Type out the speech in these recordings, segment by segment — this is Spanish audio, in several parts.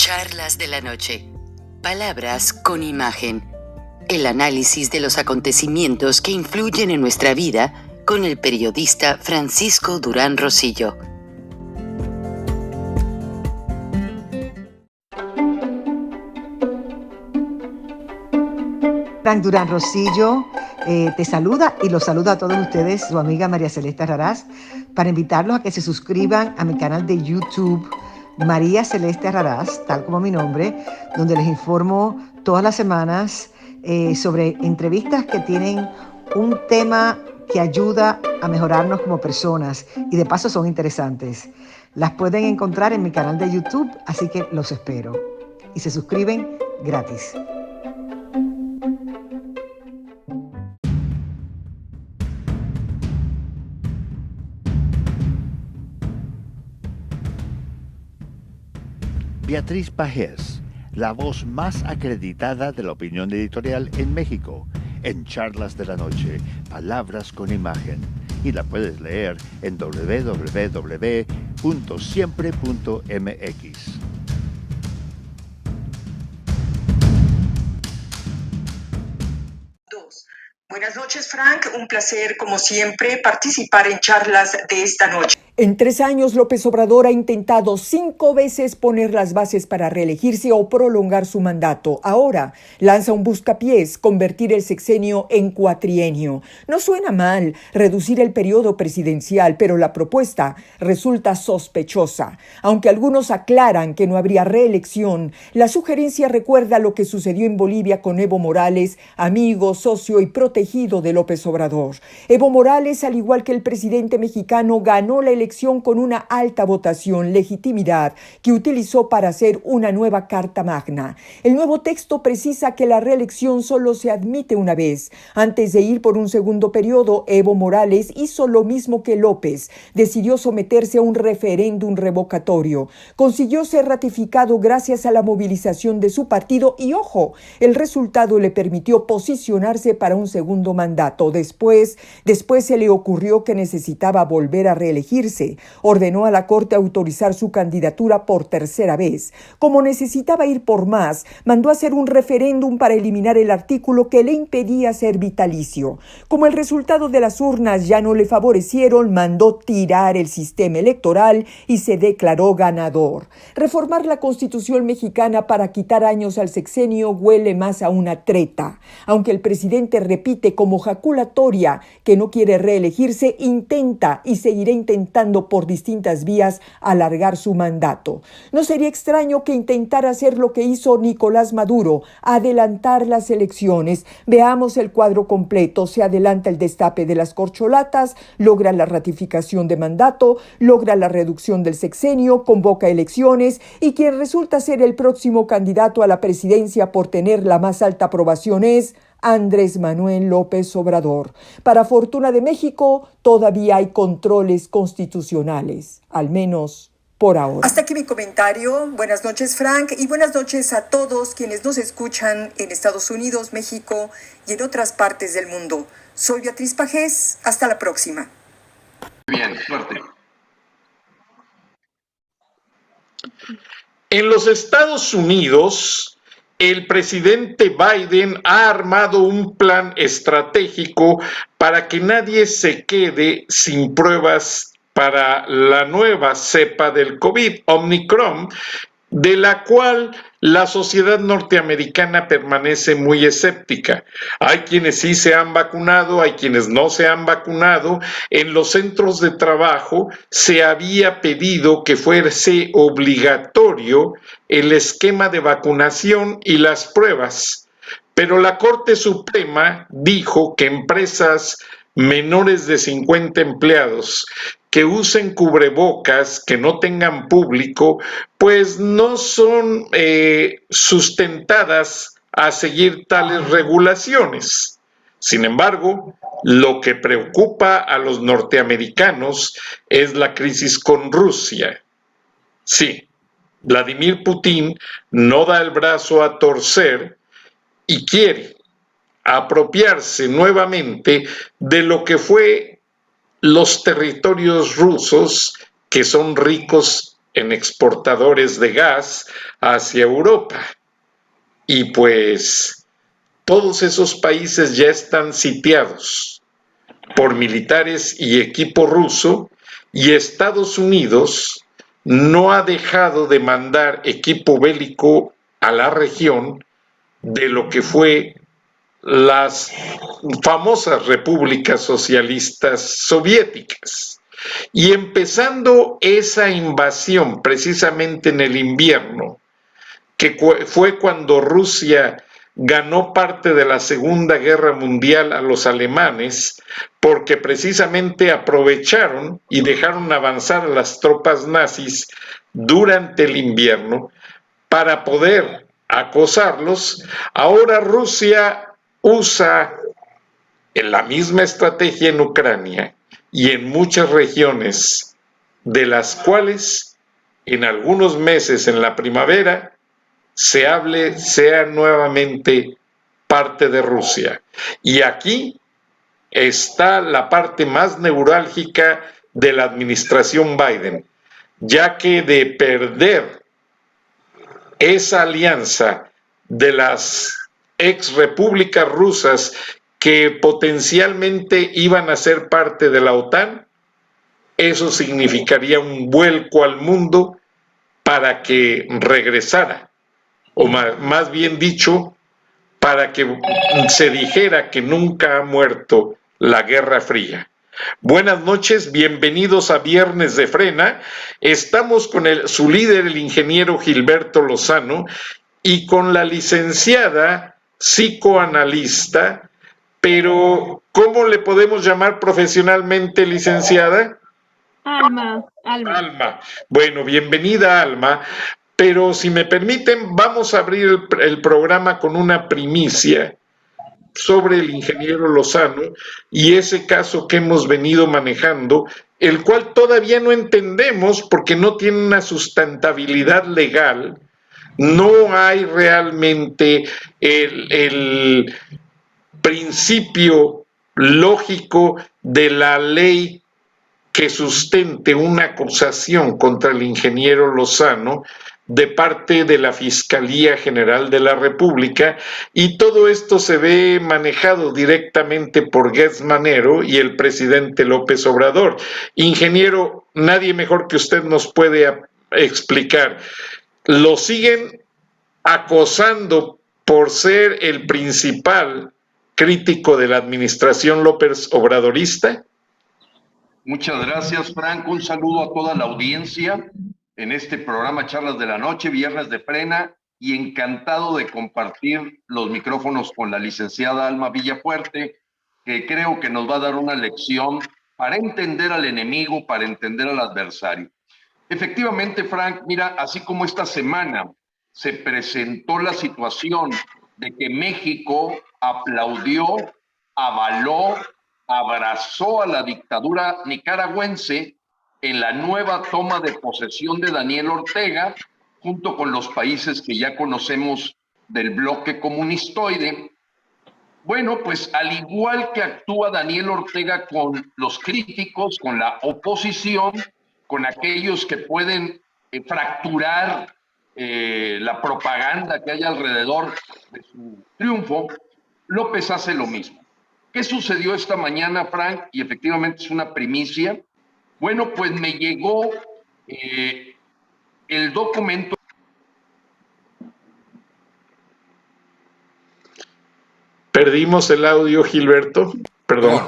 Charlas de la noche. Palabras con imagen. El análisis de los acontecimientos que influyen en nuestra vida con el periodista Francisco Durán Rosillo. Frank Durán Rosillo te saluda y los saluda a todos ustedes, su amiga María Celeste Raraz, para invitarlos a que se suscriban a mi canal de YouTube, María Celeste Raraz, tal como mi nombre, donde les informo todas las semanas sobre entrevistas que tienen un tema que ayuda a mejorarnos como personas y de paso son interesantes. Las pueden encontrar en mi canal de YouTube, así que los espero. Y se suscriben gratis. Beatriz Pajés, la voz más acreditada de la opinión editorial en México, en Charlas de la Noche, Palabras con Imagen. Y la puedes leer en www.siempre.mx. Buenas noches, Frank. Un placer, como siempre, participar en charlas de esta noche. En 3 años, López Obrador ha intentado 5 veces poner las bases para reelegirse o prolongar su mandato. Ahora lanza un buscapiés, convertir el sexenio en cuatrienio. No suena mal reducir el periodo presidencial, pero la propuesta resulta sospechosa. Aunque algunos aclaran que no habría reelección, la sugerencia recuerda lo que sucedió en Bolivia con Evo Morales, amigo, socio y protegido de López Obrador. Evo Morales, al igual que el presidente mexicano, ganó la elección con una alta votación, legitimidad, que utilizó para hacer una nueva Carta Magna. El nuevo texto precisa que la reelección solo se admite una vez. Antes de ir por un segundo periodo, Evo Morales hizo lo mismo que López. Decidió someterse a un referéndum revocatorio. Consiguió ser ratificado gracias a la movilización de su partido y, ojo, el resultado le permitió posicionarse para un segundo mandato. Después se le ocurrió que necesitaba volver a reelegirse. Ordenó a la Corte autorizar su candidatura por tercera vez. Como necesitaba ir por más, mandó hacer un referéndum para eliminar el artículo que le impedía ser vitalicio. Como el resultado de las urnas ya no le favorecieron, mandó tirar el sistema electoral y se declaró ganador. Reformar la Constitución mexicana para quitar años al sexenio huele más a una treta. Aunque el presidente repite como jaculatoria que no quiere reelegirse, intenta y seguirá intentando por distintas vías alargar su mandato. No sería extraño que intentara hacer lo que hizo Nicolás Maduro, adelantar las elecciones. Veamos el cuadro completo. Se adelanta el destape de las corcholatas, logra la ratificación de mandato, logra la reducción del sexenio, convoca elecciones y quien resulta ser el próximo candidato a la presidencia por tener la más alta aprobación es Andrés Manuel López Obrador. Para fortuna de México, todavía hay controles constitucionales, al menos por ahora. Hasta aquí mi comentario. Buenas noches, Frank, y buenas noches a todos quienes nos escuchan en Estados Unidos, México y en otras partes del mundo. Soy Beatriz Pajés. Hasta la próxima. Bien, suerte. En los Estados Unidos, el presidente Biden ha armado un plan estratégico para que nadie se quede sin pruebas para la nueva cepa del COVID, Omicron, de la cual la sociedad norteamericana permanece muy escéptica. Hay quienes sí se han vacunado, hay quienes no se han vacunado. En los centros de trabajo se había pedido que fuese obligatorio el esquema de vacunación y las pruebas, pero la Corte Suprema dijo que empresas menores de 50 empleados que usen cubrebocas, que no tengan público, pues no son sustentadas a seguir tales regulaciones. Sin embargo, lo que preocupa a los norteamericanos es la crisis con Rusia. Sí, Vladimir Putin no da el brazo a torcer y quiere apropiarse nuevamente de lo que fue los territorios rusos, que son ricos en exportadores de gas hacia Europa. Y pues todos esos países ya están sitiados por militares y equipo ruso, y Estados Unidos no ha dejado de mandar equipo bélico a la región de lo que fue las famosas repúblicas socialistas soviéticas. Y empezando esa invasión precisamente en el invierno, que fue cuando Rusia ganó parte de la Segunda Guerra Mundial a los alemanes, porque precisamente aprovecharon y dejaron avanzar a las tropas nazis durante el invierno para poder acosarlos. Ahora Rusia usa la misma estrategia en Ucrania y en muchas regiones, de las cuales en algunos meses en la primavera sea nuevamente parte de Rusia. Y aquí está la parte más neurálgica de la administración Biden, ya que de perder esa alianza de las ex repúblicas rusas que potencialmente iban a ser parte de la OTAN, eso significaría un vuelco al mundo para que regresara, o más bien dicho, para que se dijera que nunca ha muerto la Guerra Fría. Buenas noches, bienvenidos a Viernes de Frena. Estamos con su líder, el ingeniero Gilberto Lozano, y con la licenciada psicoanalista, pero ¿cómo le podemos llamar profesionalmente, licenciada? Alma. Bueno, bienvenida, Alma. Pero si me permiten, vamos a abrir el programa con una primicia sobre el ingeniero Lozano y ese caso que hemos venido manejando, el cual todavía no entendemos porque no tiene una sustentabilidad legal, no hay realmente el principio lógico de la ley que sustente una acusación contra el ingeniero Lozano de parte de la Fiscalía General de la República, y todo esto se ve manejado directamente por Gertz Manero y el presidente López Obrador. Ingeniero, nadie mejor que usted nos puede explicar. ¿Lo siguen acosando por ser el principal crítico de la administración López Obradorista? Muchas gracias, Frank. Un saludo a toda la audiencia en este programa Charlas de la Noche, Viernes de Frena, y encantado de compartir los micrófonos con la licenciada Alma Villafuerte, que creo que nos va a dar una lección para entender al enemigo, para entender al adversario. Efectivamente, Frank, mira, así como esta semana se presentó la situación de que México aplaudió, avaló, abrazó a la dictadura nicaragüense en la nueva toma de posesión de Daniel Ortega, junto con los países que ya conocemos del bloque comunistoide. Bueno, pues al igual que actúa Daniel Ortega con los críticos, con la oposición, con aquellos que pueden fracturar la propaganda que hay alrededor de su triunfo, López hace lo mismo. ¿Qué sucedió esta mañana, Frank? Y efectivamente es una primicia. Bueno, pues me llegó el documento. Perdimos el audio, Gilberto. Perdón.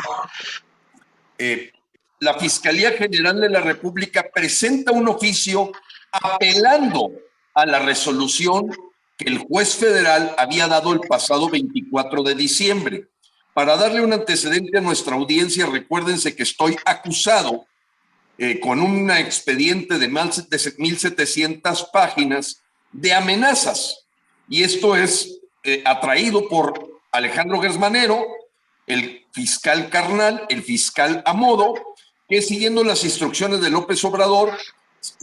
La Fiscalía General de la República presenta un oficio apelando a la resolución que el juez federal había dado el pasado 24 de diciembre. Para darle un antecedente a nuestra audiencia, recuérdense que estoy acusado con un expediente de más de 1,700 páginas de amenazas. Y esto es atraído por Alejandro Gertz Manero, el fiscal carnal, el fiscal a modo, que siguiendo las instrucciones de López Obrador,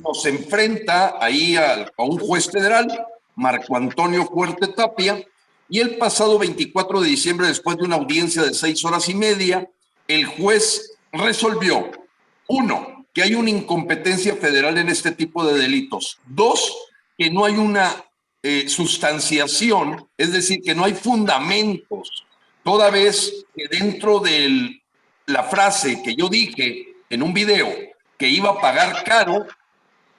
nos enfrenta ahí a un juez federal, Marco Antonio Fuerte Tapia, y el pasado 24 de diciembre, después de una audiencia de 6 horas y media, el juez resolvió: 1, que hay una incompetencia federal en este tipo de delitos. 2, que no hay una sustanciación, es decir, que no hay fundamentos, toda vez que dentro de la frase que yo dije en un video que iba a pagar caro,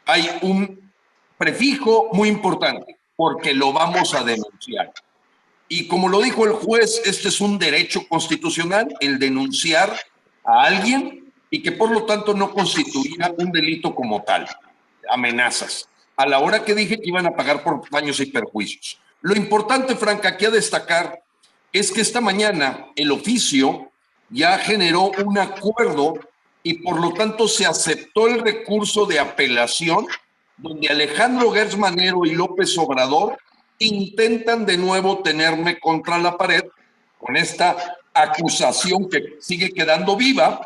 hay un prefijo muy importante, porque lo vamos a denunciar. Y como lo dijo el juez, este es un derecho constitucional, el denunciar a alguien y que por lo tanto no constituía un delito como tal, amenazas, a la hora que dije que iban a pagar por daños y perjuicios. Lo importante, Franca, aquí a destacar es que esta mañana el oficio ya generó un acuerdo y por lo tanto se aceptó el recurso de apelación donde Alejandro Gertz Manero y López Obrador intentan de nuevo tenerme contra la pared con esta acusación que sigue quedando viva,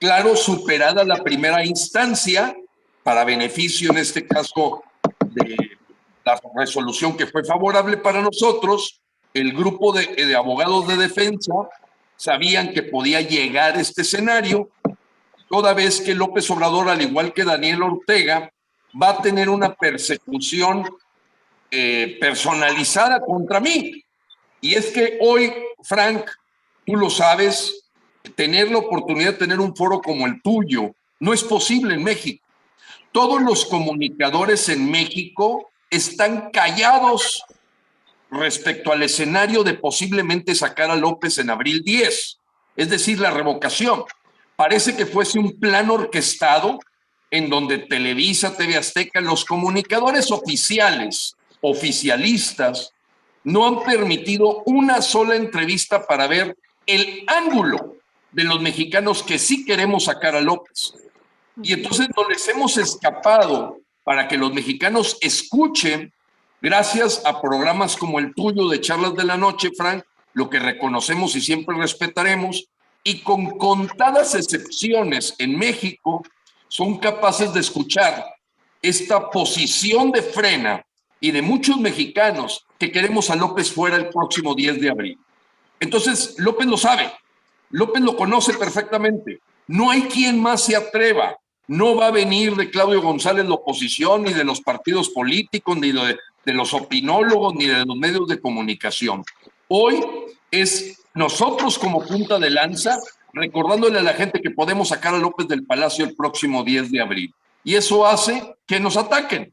claro, superada la primera instancia, para beneficio en este caso de la resolución que fue favorable para nosotros. El grupo de abogados de defensa sabían que podía llegar este escenario, toda vez que López Obrador, al igual que Daniel Ortega, va a tener una persecución personalizada contra mí. Y es que hoy, Frank, tú lo sabes, tener la oportunidad de tener un foro como el tuyo no es posible en México. Todos los comunicadores en México están callados respecto al escenario de posiblemente sacar a López en abril 10, es decir, la revocación. Parece que fuese un plan orquestado en donde Televisa, TV Azteca, los comunicadores oficialistas, no han permitido una sola entrevista para ver el ángulo de los mexicanos que sí queremos sacar a López. Y entonces nos les hemos escapado para que los mexicanos escuchen, gracias a programas como el tuyo de Charlas de la Noche, Frank, lo que reconocemos y siempre respetaremos, y con contadas excepciones en México son capaces de escuchar esta posición de frena y de muchos mexicanos que queremos a López fuera el próximo 10 de abril. Entonces, López lo sabe, López lo conoce perfectamente. No hay quien más se atreva. No va a venir de Claudio González la oposición, ni de los partidos políticos, ni de los opinólogos, ni de los medios de comunicación. Hoy es nosotros como punta de lanza, recordándole a la gente que podemos sacar a López del Palacio el próximo 10 de abril. Y eso hace que nos ataquen.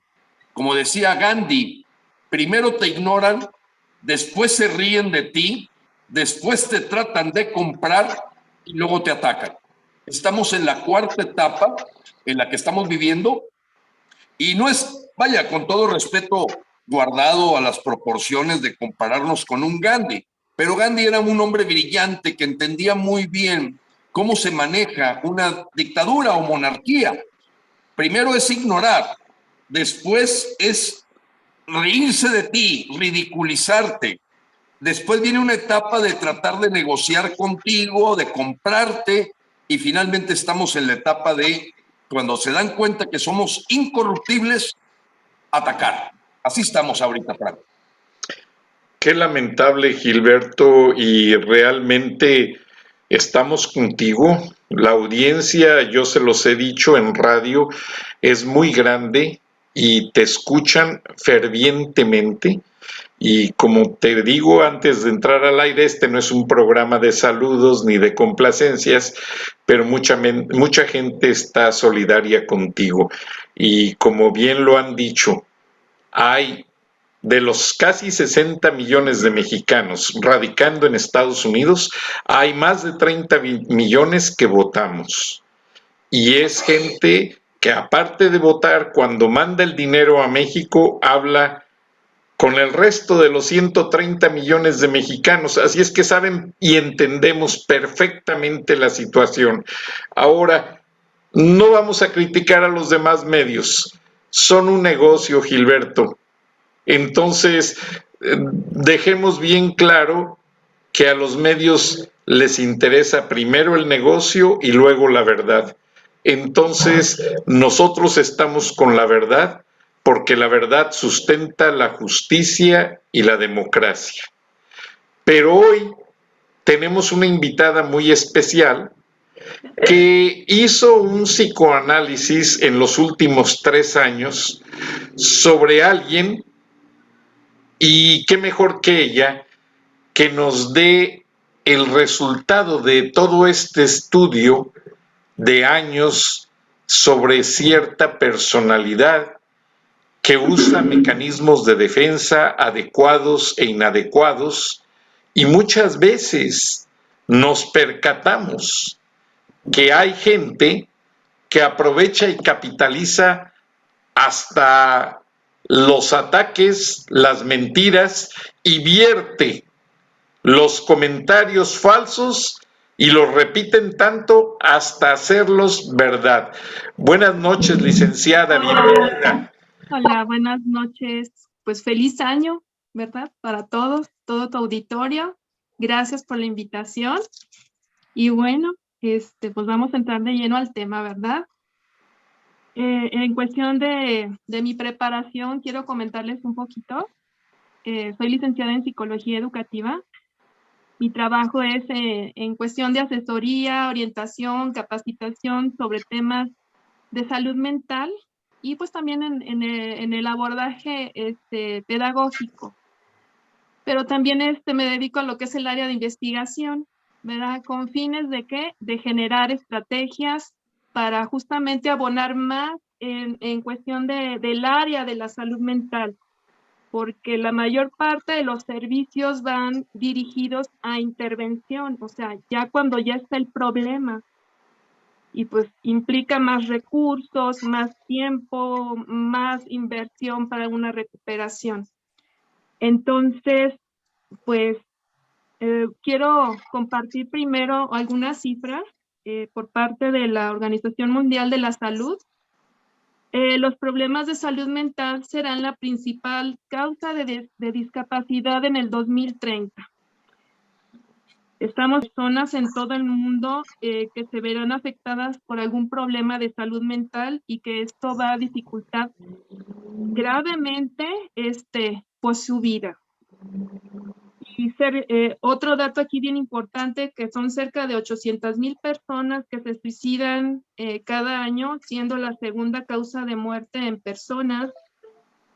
Como decía Gandhi, primero te ignoran, después se ríen de ti, después te tratan de comprar y luego te atacan. Estamos en la cuarta etapa en la que estamos viviendo y no es, vaya, con todo respeto guardado a las proporciones de compararnos con un Gandhi, pero Gandhi era un hombre brillante que entendía muy bien cómo se maneja una dictadura o monarquía. Primero es ignorar, después es reírse de ti, ridiculizarte. Después viene una etapa de tratar de negociar contigo, de comprarte, y finalmente estamos en la etapa de, cuando se dan cuenta que somos incorruptibles, atacar. Así estamos ahorita, Frank. Qué lamentable, Gilberto, y realmente estamos contigo. La audiencia, yo se los he dicho en radio, es muy grande y te escuchan fervientemente. Y como te digo antes de entrar al aire, este no es un programa de saludos ni de complacencias, pero mucha gente está solidaria contigo. Y como bien lo han dicho, hay de los casi 60 millones de mexicanos radicando en Estados Unidos, hay más de 30 millones que votamos. Y es gente que, aparte de votar, cuando manda el dinero a México, habla con el resto de los 130 millones de mexicanos. Así es que saben y entendemos perfectamente la situación. Ahora, no vamos a criticar a los demás medios. Son un negocio, Gilberto. Entonces, dejemos bien claro que a los medios les interesa primero el negocio y luego la verdad. Entonces, nosotros estamos con la verdad porque la verdad sustenta la justicia y la democracia. Pero hoy tenemos una invitada muy especial que hizo un psicoanálisis en los últimos 3 años sobre alguien, y qué mejor que ella que nos dé el resultado de todo este estudio de años sobre cierta personalidad que usa mecanismos de defensa adecuados e inadecuados, y muchas veces nos percatamos que hay gente que aprovecha y capitaliza hasta los ataques, las mentiras, y vierte los comentarios falsos y los repiten tanto hasta hacerlos verdad. Buenas noches, licenciada, bienvenida. Hola, buenas noches. Pues feliz año, ¿verdad? Para todos, todo tu auditorio. Gracias por la invitación. Y bueno, pues vamos a entrar de lleno al tema, ¿verdad? En cuestión de mi preparación, quiero comentarles un poquito. Soy licenciada en Psicología Educativa. Mi trabajo es en cuestión de asesoría, orientación, capacitación sobre temas de salud mental y pues también en el abordaje pedagógico. Pero también me dedico a lo que es el área de investigación, ¿verdad? ¿Con fines de qué? De generar estrategias para justamente abonar más en cuestión del área de la salud mental, porque la mayor parte de los servicios van dirigidos a intervención, o sea, ya cuando ya está el problema, y pues implica más recursos, más tiempo, más inversión para una recuperación. Entonces, pues quiero compartir primero algunas cifras por parte de la Organización Mundial de la Salud. Los problemas de salud mental serán la principal causa de discapacidad en el 2030. Estamos personas en todo el mundo que se verán afectadas por algún problema de salud mental y que esto va a dificultar gravemente pues su vida. Y otro dato aquí bien importante, que son cerca de 800,000 personas que se suicidan cada año, siendo la segunda causa de muerte en personas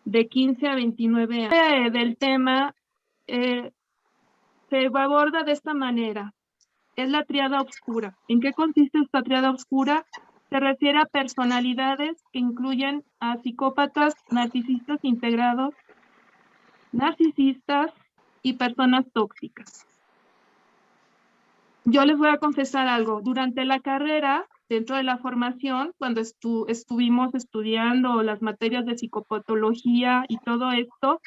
de 15 a 29 años. Del tema se aborda de esta manera. Es la tríada oscura. ¿En qué consiste esta tríada oscura? Se refiere a personalidades que incluyen a psicópatas, narcisistas integrados, narcisistas y personas tóxicas. Yo les voy a confesar algo. Durante la carrera, dentro de la formación, cuando estuvimos estudiando las materias de psicopatología y todo esto,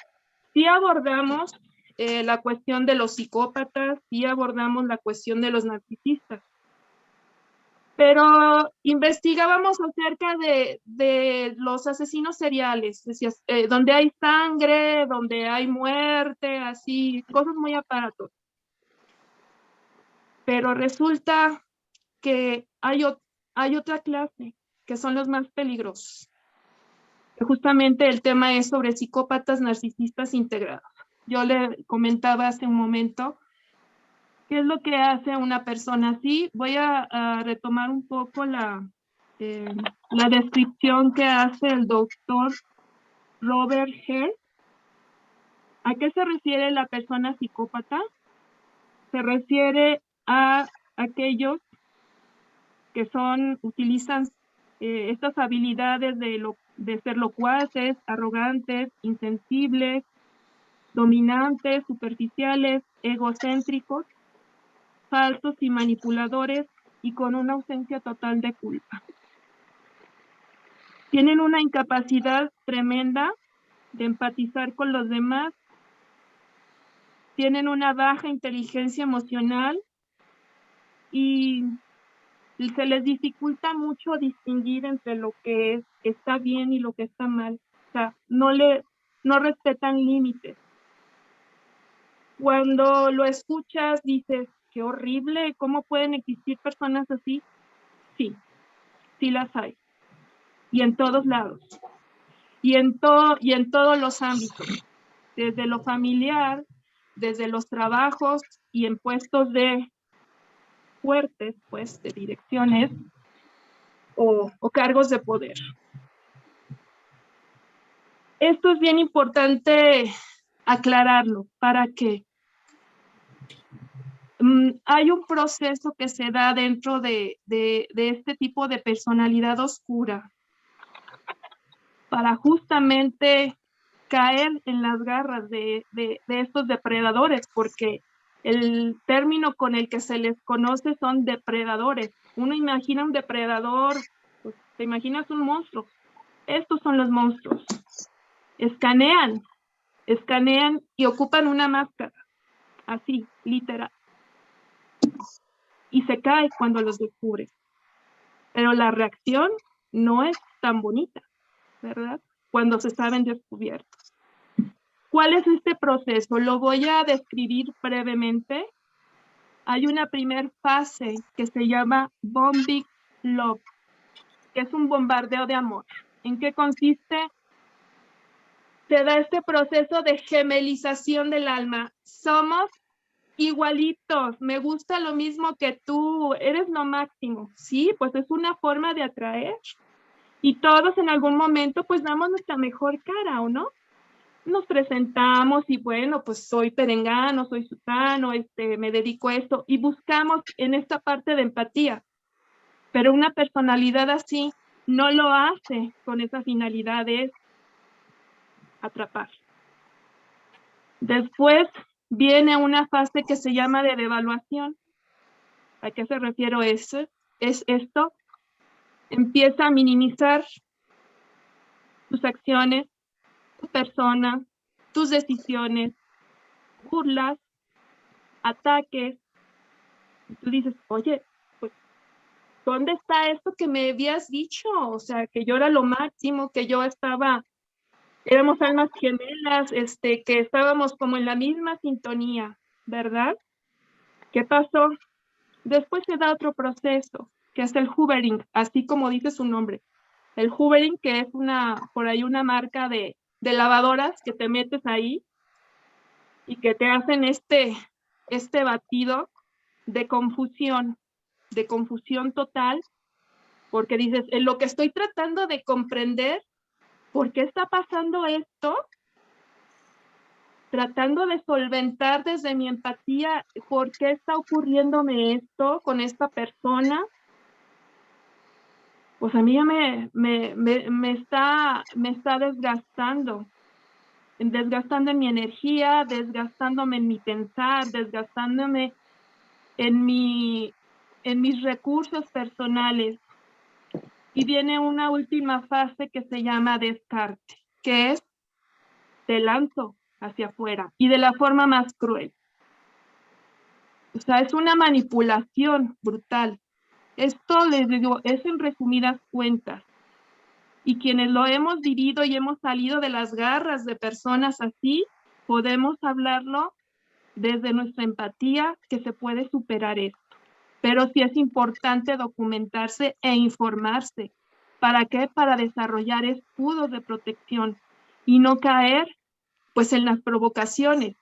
sí abordamos la cuestión de los psicópatas, sí abordamos la cuestión de los narcisistas. Pero investigábamos acerca de los asesinos seriales, donde hay sangre, donde hay muerte, así, cosas muy aparatosas. Pero resulta que hay otra clase, que son los más peligrosos. Justamente el tema es sobre psicópatas narcisistas integrados. Yo le comentaba hace un momento qué es lo que hace una persona así. Voy a retomar un poco la descripción que hace el doctor Robert Hare. ¿A qué se refiere la persona psicópata? Se refiere a aquellos que utilizan estas habilidades de ser locuaces, arrogantes, insensibles, dominantes, superficiales, egocéntricos, falsos y manipuladores, y con una ausencia total de culpa. Tienen una incapacidad tremenda de empatizar con los demás, tienen una baja inteligencia emocional y se les dificulta mucho distinguir entre lo que está bien y lo que está mal. O sea, no respetan límites. Cuando lo escuchas dices, qué horrible, ¿cómo pueden existir personas así? Sí las hay. Y en todos lados. Y en todos los ámbitos. Desde lo familiar, desde los trabajos y en puestos de fuertes, pues, de direcciones o cargos de poder. Esto es bien importante aclararlo para que hay un proceso que se da dentro de este tipo de personalidad oscura para justamente caer en las garras de estos depredadores, porque el término con el que se les conoce son depredadores. Uno imagina un depredador, pues, te imaginas un monstruo. Estos son los monstruos. Escanean y ocupan una máscara, así, literal. Y se cae cuando los descubre. Pero la reacción no es tan bonita, ¿verdad? Cuando se saben descubiertos. ¿Cuál es este proceso? Lo voy a describir brevemente. Hay una primera fase que se llama bombing love, que es un bombardeo de amor. ¿En qué consiste? Se da este proceso de gemelización del alma. Somos igualitos, me gusta lo mismo que tú, eres lo máximo. Sí, pues es una forma de atraer. Y todos en algún momento pues damos nuestra mejor cara, ¿o no? Nos presentamos y bueno, pues soy perengano, soy sutano, me dedico a esto y buscamos en esta parte de empatía. Pero una personalidad así no lo hace con esa finalidad de atrapar. Después viene una fase que se llama de devaluación. ¿A qué se refiere eso? Es esto. Empieza a minimizar tus acciones, tu persona, tus decisiones, burlas, ataques. Y tú dices, oye, pues, ¿dónde está esto que me habías dicho? O sea, que yo era lo máximo, que yo éramos almas gemelas, que estábamos como en la misma sintonía, ¿verdad? ¿Qué pasó? Después se da otro proceso, que es el hoovering, así como dice su nombre. El hoovering, que es por ahí una marca de lavadoras que te metes ahí y que te hacen este batido de confusión total, porque dices, en lo que estoy tratando de comprender, ¿por qué está pasando esto? Tratando de solventar desde mi empatía, ¿por qué está ocurriéndome esto con esta persona? Pues a mí ya me está desgastando en mi energía, desgastándome en mi pensar, desgastándome en mis recursos personales. Y viene una última fase que se llama descarte, que es te lanzo hacia afuera y de la forma más cruel. O sea, es una manipulación brutal. Esto, les digo, es en resumidas cuentas. Y quienes lo hemos vivido y hemos salido de las garras de personas así, podemos hablarlo desde nuestra empatía que se puede superar esto. Pero sí es importante documentarse e informarse. ¿Para qué? Para desarrollar escudos de protección y no caer pues en las provocaciones.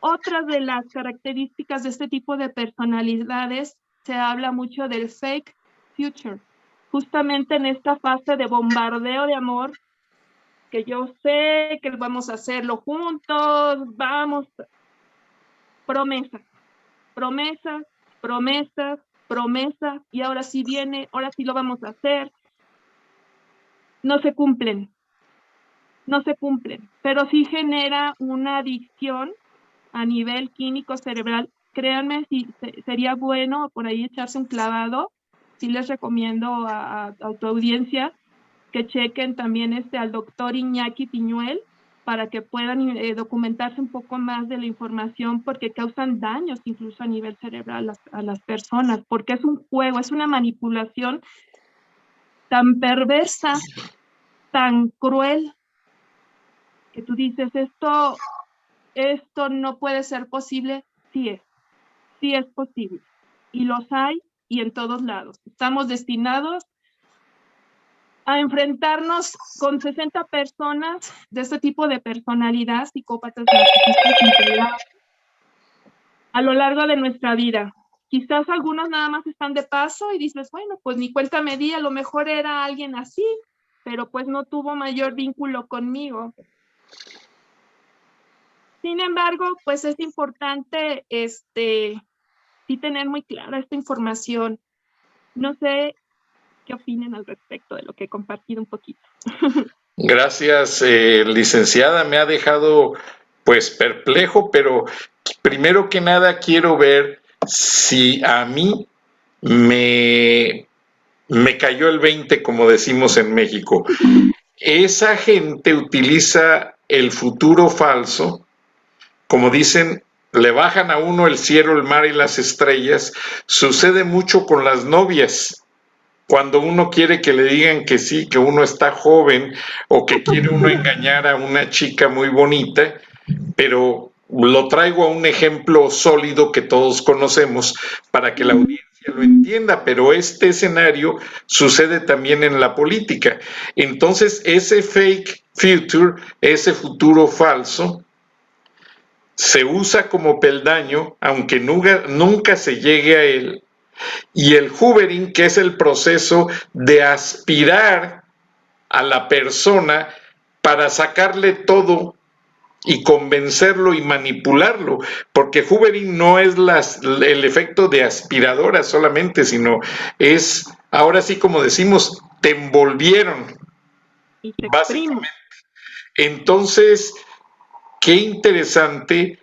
Otra de las características de este tipo de personalidades, se habla mucho del fake future. Justamente en esta fase de bombardeo de amor, que yo sé que vamos a hacerlo juntos, vamos, promesas, promesas, promesas, promesas, y ahora sí viene, ahora sí lo vamos a hacer. No se cumplen, pero sí genera una adicción a nivel químico cerebral. Créanme, si sería bueno por ahí echarse un clavado. Sí les recomiendo a tu audiencia que chequen también al doctor Iñaki Piñuel para que puedan documentarse un poco más de la información, porque causan daños incluso a nivel cerebral a las personas, porque es un juego, es una manipulación tan perversa, tan cruel, que tú dices, esto no puede ser posible. Sí es posible. Y los hay, y en todos lados. Estamos destinados a enfrentarnos con 60 personas de este tipo de personalidad, psicópatas, narcisistas, integrados, a lo largo de nuestra vida. quizás algunos nada más están de paso y dices, bueno, pues ni cuenta me di, a lo mejor era alguien así, pero pues no tuvo mayor vínculo conmigo. Sin embargo, pues es importante sí tener muy clara esta información. No sé qué opinen al respecto de lo que he compartido un poquito. Gracias, licenciada. Me ha dejado pues perplejo, pero primero que nada quiero ver si a mí me cayó el 20, como decimos en México. Esa gente utiliza el futuro falso, como dicen, le bajan a uno el cielo, el mar y las estrellas. Sucede mucho con las novias. Cuando uno quiere que le digan que sí, que uno está joven, o que quiere uno engañar a una chica muy bonita, pero lo traigo a un ejemplo sólido que todos conocemos para que la audiencia lo entienda, pero este escenario sucede también en la política. Entonces, ese fake future, ese futuro falso, se usa como peldaño, aunque nunca se llegue a él, y el hoovering, que es el proceso de aspirar a la persona para sacarle todo y convencerlo y manipularlo, porque hoovering no es el efecto de aspiradora solamente, sino es, ahora sí como decimos, te envolvieron, Y te básicamente. Entonces, qué interesante,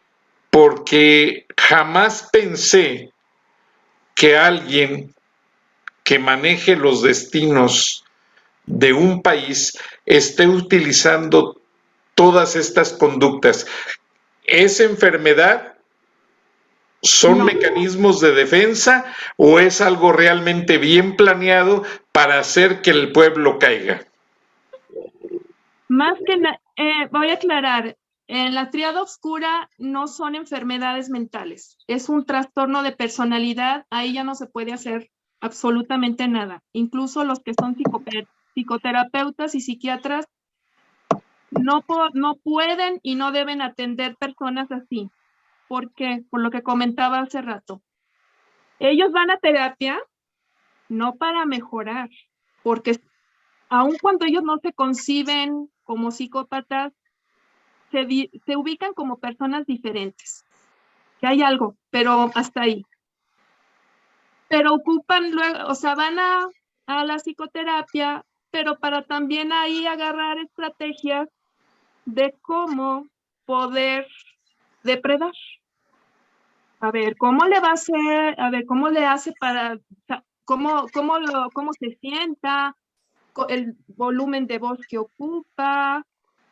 porque jamás pensé que alguien que maneje los destinos de un país esté utilizando todas estas conductas. ¿Es enfermedad? ¿Son No. mecanismos de defensa o es algo realmente bien planeado para hacer que el pueblo caiga? Más que voy a aclarar, en la tríada oscura no son enfermedades mentales, es un trastorno de personalidad, ahí ya no se puede hacer absolutamente nada. Incluso los que son psicoterapeutas y psiquiatras no pueden y no deben atender personas así. ¿Por qué? Por lo que comentaba hace rato. Ellos van a terapia no para mejorar, porque aun cuando ellos no se conciben como psicópatas, se ubican como personas diferentes. Que hay algo, pero hasta ahí. Pero ocupan luego, o sea, van a la psicoterapia, pero para también ahí agarrar estrategias de cómo poder depredar. A ver, ¿cómo le va a hacer? A ver, ¿cómo le hace para, cómo se sienta? El volumen de voz que ocupa,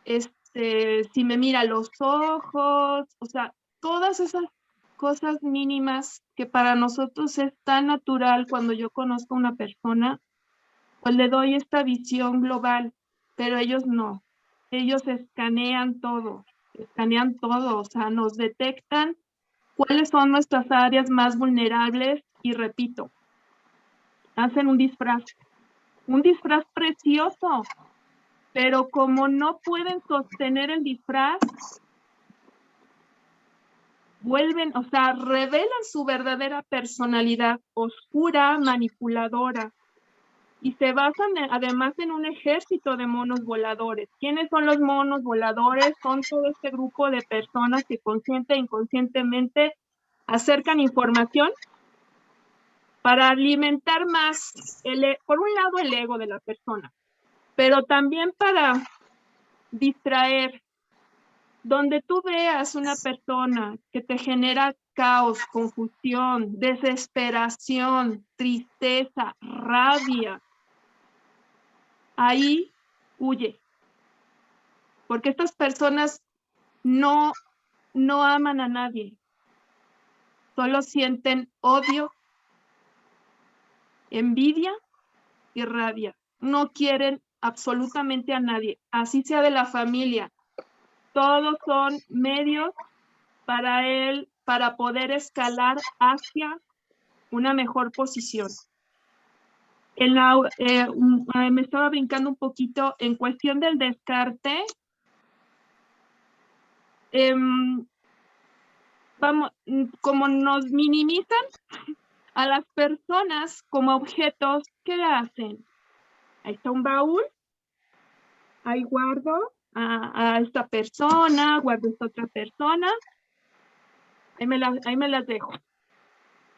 si me mira a los ojos, o sea, todas esas cosas mínimas que para nosotros es tan natural cuando yo conozco a una persona, pues le doy esta visión global, pero ellos no. Ellos escanean todo, o sea, nos detectan cuáles son nuestras áreas más vulnerables y repito, hacen un disfraz precioso, pero como no pueden sostener el disfraz, o sea, revelan su verdadera personalidad oscura, manipuladora, y se basan además en un ejército de monos voladores. ¿Quiénes son los monos voladores? Son todo este grupo de personas que consciente e inconscientemente acercan información para alimentar más, por un lado, el ego de la persona, pero también para distraer. Donde tú veas una persona que te genera caos, confusión, desesperación, tristeza, rabia, ahí huye. Porque estas personas no aman a nadie. Solo sienten odio, envidia y rabia. No quieren absolutamente a nadie, así sea de la familia. Todos son medios para poder escalar hacia una mejor posición. Me estaba brincando un poquito en cuestión del descarte. como nos minimizan a las personas como objetos, ¿qué hacen? Ahí está un baúl, ahí guardo a esta persona, guardo a esta otra persona, ahí me las dejo.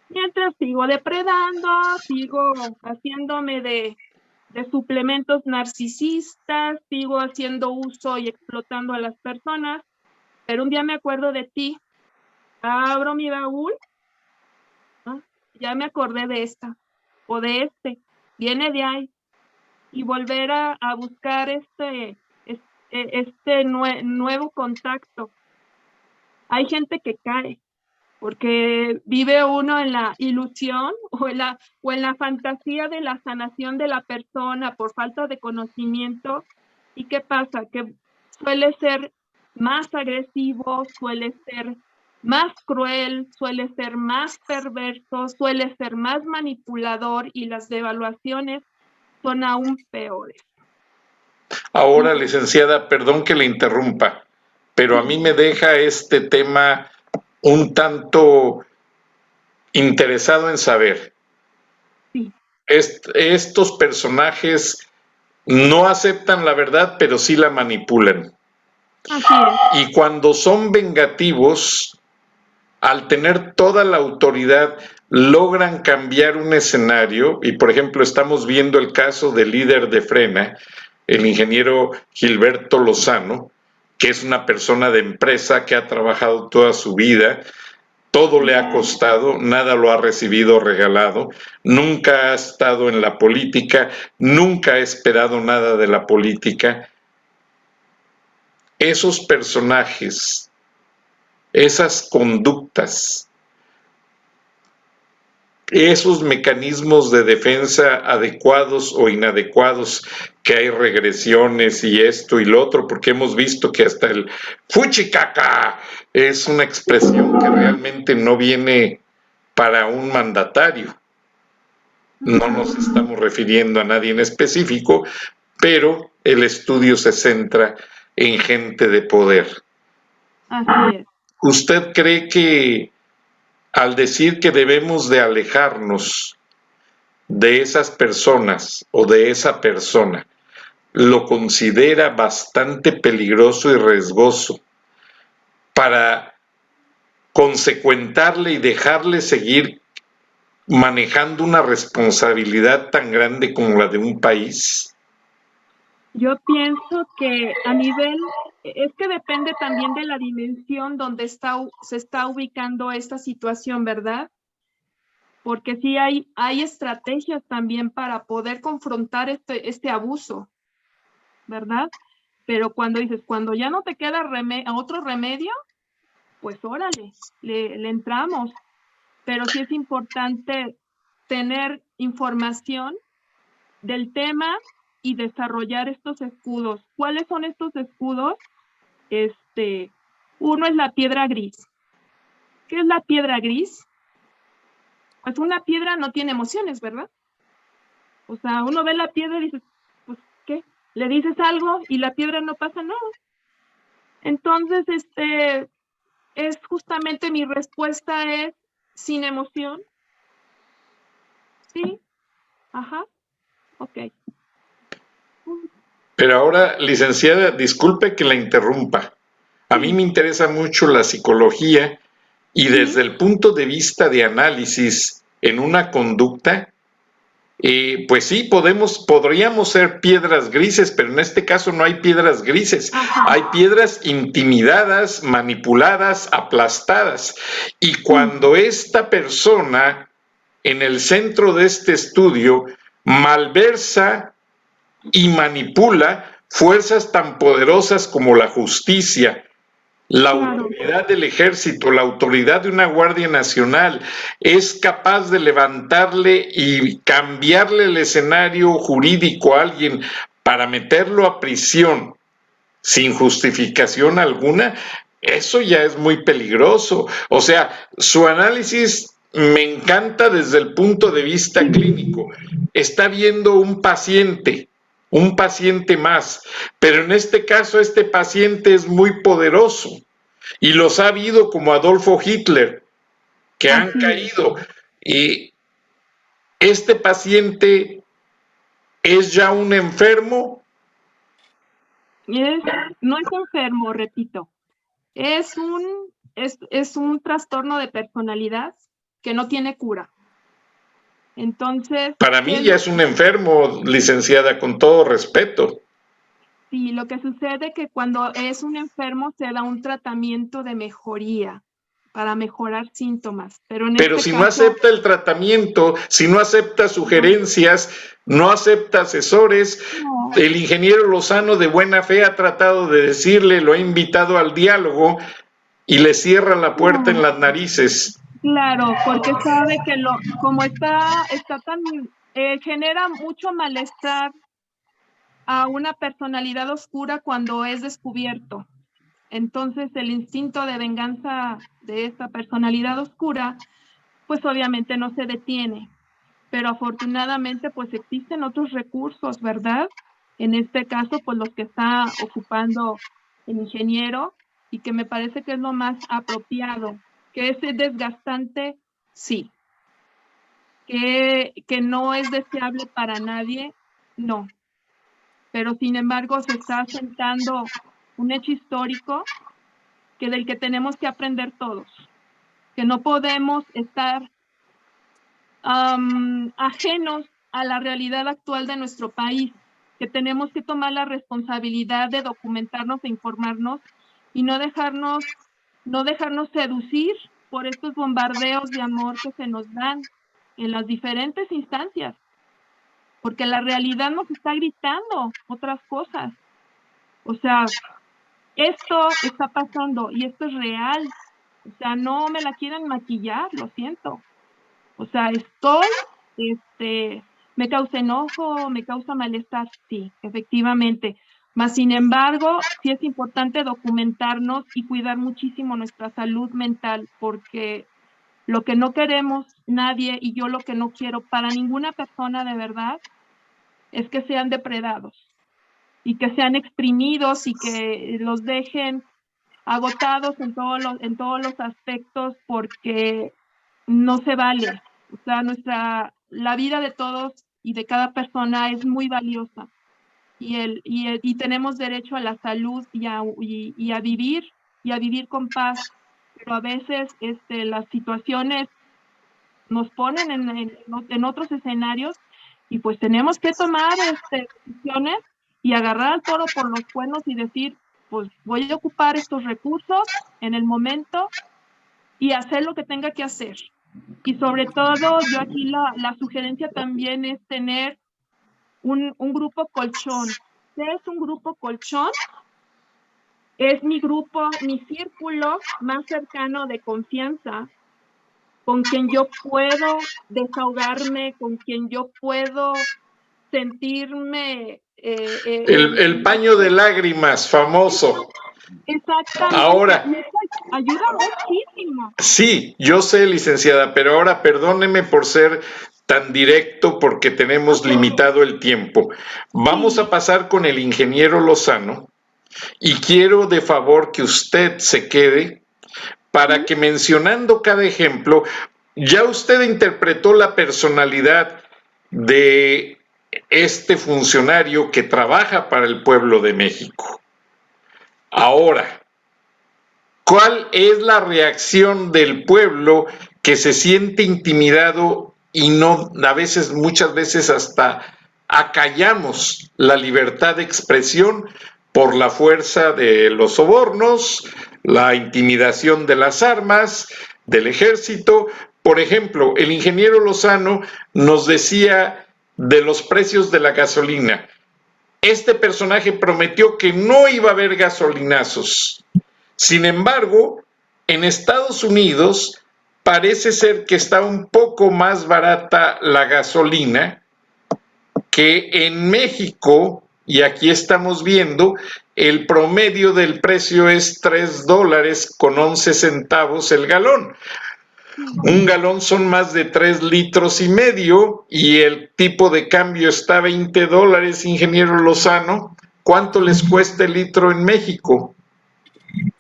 Mientras sigo depredando, sigo haciéndome de suplementos narcisistas, sigo haciendo uso y explotando a las personas, pero un día me acuerdo de ti, abro mi baúl, ¿no? Ya me acordé de esta o de este, viene de ahí, y volver a buscar nuevo contacto. Hay gente que cae porque vive uno en la ilusión o en la fantasía de la sanación de la persona por falta de conocimiento. ¿Y qué pasa? Que suele ser más agresivo, suele ser más cruel, suele ser más perverso, suele ser más manipulador, y las devaluaciones son aún peores. Ahora, licenciada, perdón que le interrumpa, pero a mí me deja este tema un tanto interesado en saber. Sí. Estos personajes no aceptan la verdad, pero sí la manipulan. Así es. Y cuando son vengativos, al tener toda la autoridad, logran cambiar un escenario. Y, por ejemplo, estamos viendo el caso del líder de Frena, el ingeniero Gilberto Lozano, que es una persona de empresa que ha trabajado toda su vida. Todo le ha costado, nada lo ha recibido regalado, nunca ha estado en la política, nunca ha esperado nada de la política. Esos personajes, esas conductas, esos mecanismos de defensa adecuados o inadecuados, que hay regresiones y esto y lo otro, porque hemos visto que hasta el fuchicaca es una expresión que realmente no viene para un mandatario. No nos estamos refiriendo a nadie en específico, pero el estudio se centra en gente de poder. Así es. ¿Usted cree que al decir que debemos de alejarnos de esas personas o de esa persona, lo considera bastante peligroso y riesgoso para consecuentarle y dejarle seguir manejando una responsabilidad tan grande como la de un país? Yo pienso que a nivel, es que depende también de la dimensión donde se está ubicando esta situación, ¿verdad? Porque sí hay estrategias también para poder confrontar este abuso, ¿verdad? Pero cuando ya no te queda otro remedio, pues órale, le entramos. Pero sí es importante tener información del tema y desarrollar estos escudos. ¿Cuáles son estos escudos? Uno es la piedra gris. ¿Qué es la piedra gris? Pues una piedra no tiene emociones, ¿verdad? O sea, uno ve la piedra y dice, pues, ¿qué? Le dices algo y la piedra no pasa nada. Entonces, es justamente mi respuesta es sin emoción. Sí, ajá, ok. Pero ahora, licenciada, disculpe que la interrumpa. A mí me interesa mucho la psicología y desde el punto de vista de análisis en una conducta, pues sí, podríamos ser piedras grises, pero en este caso no hay piedras grises. Ajá. Hay piedras intimidadas, manipuladas, aplastadas. Y cuando esta persona, en el centro de este estudio, malversa y manipula fuerzas tan poderosas como la justicia, la autoridad del ejército, la autoridad de una Guardia Nacional, es capaz de levantarle y cambiarle el escenario jurídico a alguien para meterlo a prisión sin justificación alguna. Eso ya es muy peligroso. O sea, su análisis me encanta desde el punto de vista clínico. Está viendo un paciente más, pero en este caso este paciente es muy poderoso. Y los ha habido como Adolfo Hitler, que han caído. Y este paciente es ya un enfermo. No es enfermo, repito. Es un trastorno de personalidad que no tiene cura. Entonces... Para mí ya es un enfermo, licenciada, con todo respeto. Sí, lo que sucede es que cuando es un enfermo se da un tratamiento de mejoría para mejorar síntomas. Pero si no acepta el tratamiento, si no acepta sugerencias, no acepta asesores, el ingeniero Lozano de buena fe ha tratado de decirle, lo ha invitado al diálogo y le cierra la puerta en las narices. Claro, porque sabe que como está tan... genera mucho malestar a una personalidad oscura cuando es descubierto. Entonces el instinto de venganza de esta personalidad oscura, pues obviamente no se detiene. Pero afortunadamente pues existen otros recursos, ¿verdad? En este caso, pues los que está ocupando el ingeniero y que me parece que es lo más apropiado. Que es desgastante, sí. Que no es deseable para nadie, no. Pero sin embargo se está sentando un hecho histórico del que tenemos que aprender todos, que no podemos estar ajenos a la realidad actual de nuestro país, que tenemos que tomar la responsabilidad de documentarnos e informarnos y no dejarnos seducir por estos bombardeos de amor que se nos dan en las diferentes instancias, porque la realidad nos está gritando otras cosas. O sea, esto está pasando y esto es real. O sea, no me la quieran maquillar, lo siento. O sea, me causa enojo, me causa malestar, sí, efectivamente. Mas, sin embargo, sí es importante documentarnos y cuidar muchísimo nuestra salud mental, porque lo que no queremos nadie, y yo lo que no quiero para ninguna persona de verdad, es que sean depredados y que sean exprimidos y que los dejen agotados en todos los aspectos, porque no se vale. O sea, la vida de todos y de cada persona es muy valiosa y tenemos derecho a la salud y a vivir con paz. Pero a veces las situaciones nos ponen en otros escenarios y pues tenemos que tomar decisiones y agarrar al toro por los cuernos y decir, pues voy a ocupar estos recursos en el momento y hacer lo que tenga que hacer. Y sobre todo, yo aquí la sugerencia también es tener un grupo colchón. ¿Qué es un grupo colchón? Es mi grupo, mi círculo más cercano de confianza, con quien yo puedo desahogarme, con quien yo puedo sentirme... el paño de lágrimas, famoso. Exactamente. Ahora, ayuda muchísimo. Sí, yo sé, licenciada, pero ahora perdóneme por ser tan directo porque tenemos limitado el tiempo. Vamos a pasar con el ingeniero Lozano y quiero de favor que usted se quede para que, mencionando cada ejemplo, ya usted interpretó la personalidad de este funcionario que trabaja para el pueblo de México. Ahora, ¿cuál es la reacción del pueblo que se siente intimidado y muchas veces hasta acallamos la libertad de expresión por la fuerza de los sobornos, la intimidación de las armas, del ejército? Por ejemplo, el ingeniero Lozano nos decía de los precios de la gasolina. Este personaje prometió que no iba a haber gasolinazos. Sin embargo, en Estados Unidos parece ser que está un poco más barata la gasolina que en México, y aquí estamos viendo, el promedio del precio es $3.11 el galón. Un galón son más de 3,5 litros y el tipo de cambio está a $20, ingeniero Lozano. ¿Cuánto les cuesta el litro en México?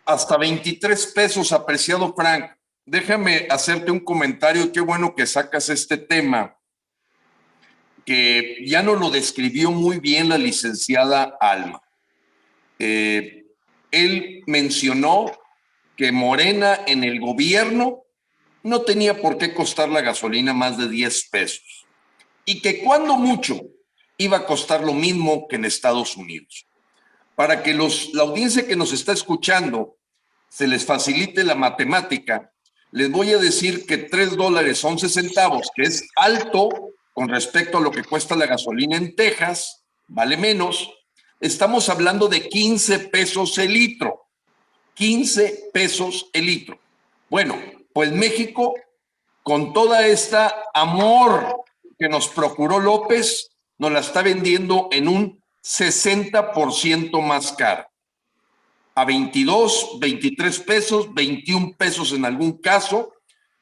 hasta 23 pesos, apreciado Frank. Déjame hacerte un comentario. Qué bueno que sacas este tema, que ya nos lo describió muy bien la licenciada Alma. Él mencionó que Morena en el gobierno no tenía por qué costar la gasolina más de 10 pesos y que cuando mucho iba a costar lo mismo que en Estados Unidos. Para que la audiencia que nos está escuchando se les facilite la matemática, les voy a decir que $3.11, que es alto con respecto a lo que cuesta la gasolina en Texas, vale menos, estamos hablando de 15 pesos el litro. 15 pesos el litro. Bueno, pues México, con toda esta amor que nos procuró López, nos la está vendiendo en un 60% más caro. A 22, 23 pesos, 21 pesos en algún caso.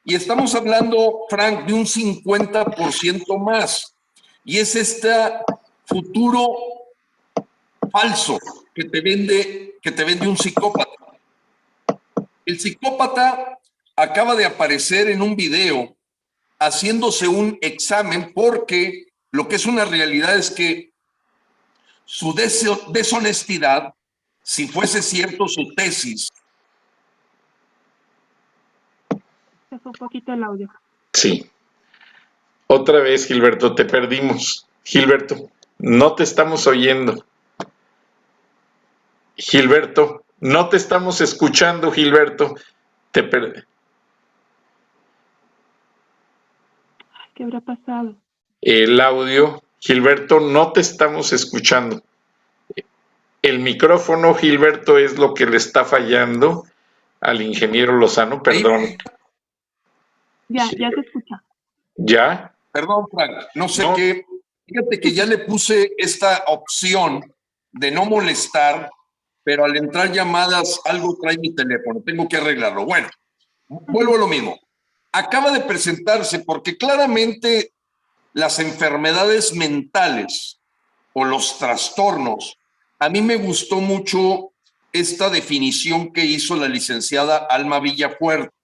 Y estamos hablando, Frank, de un 50% más. Y es este futuro falso que te vende un psicópata. El psicópata acaba de aparecer en un video haciéndose un examen porque lo que es una realidad es que su deshonestidad, si fuese cierto su tesis. Se fue un poquito el audio. Sí. Otra vez, Gilberto, te perdimos. Gilberto, no te estamos oyendo. Gilberto, no te estamos escuchando, Gilberto. ¿Qué habrá pasado? El audio, Gilberto, no te estamos escuchando. El micrófono, Gilberto, es lo que le está fallando al ingeniero Lozano, perdón. Ya se escucha. ¿Ya? Perdón, Frank, no sé qué. Fíjate que ya le puse esta opción de no molestar, pero al entrar llamadas algo trae mi teléfono, tengo que arreglarlo. Bueno, vuelvo a lo mismo. Acaba de presentarse porque claramente las enfermedades mentales o los trastornos, a mí me gustó mucho esta definición que hizo la licenciada Alma Villafuerte.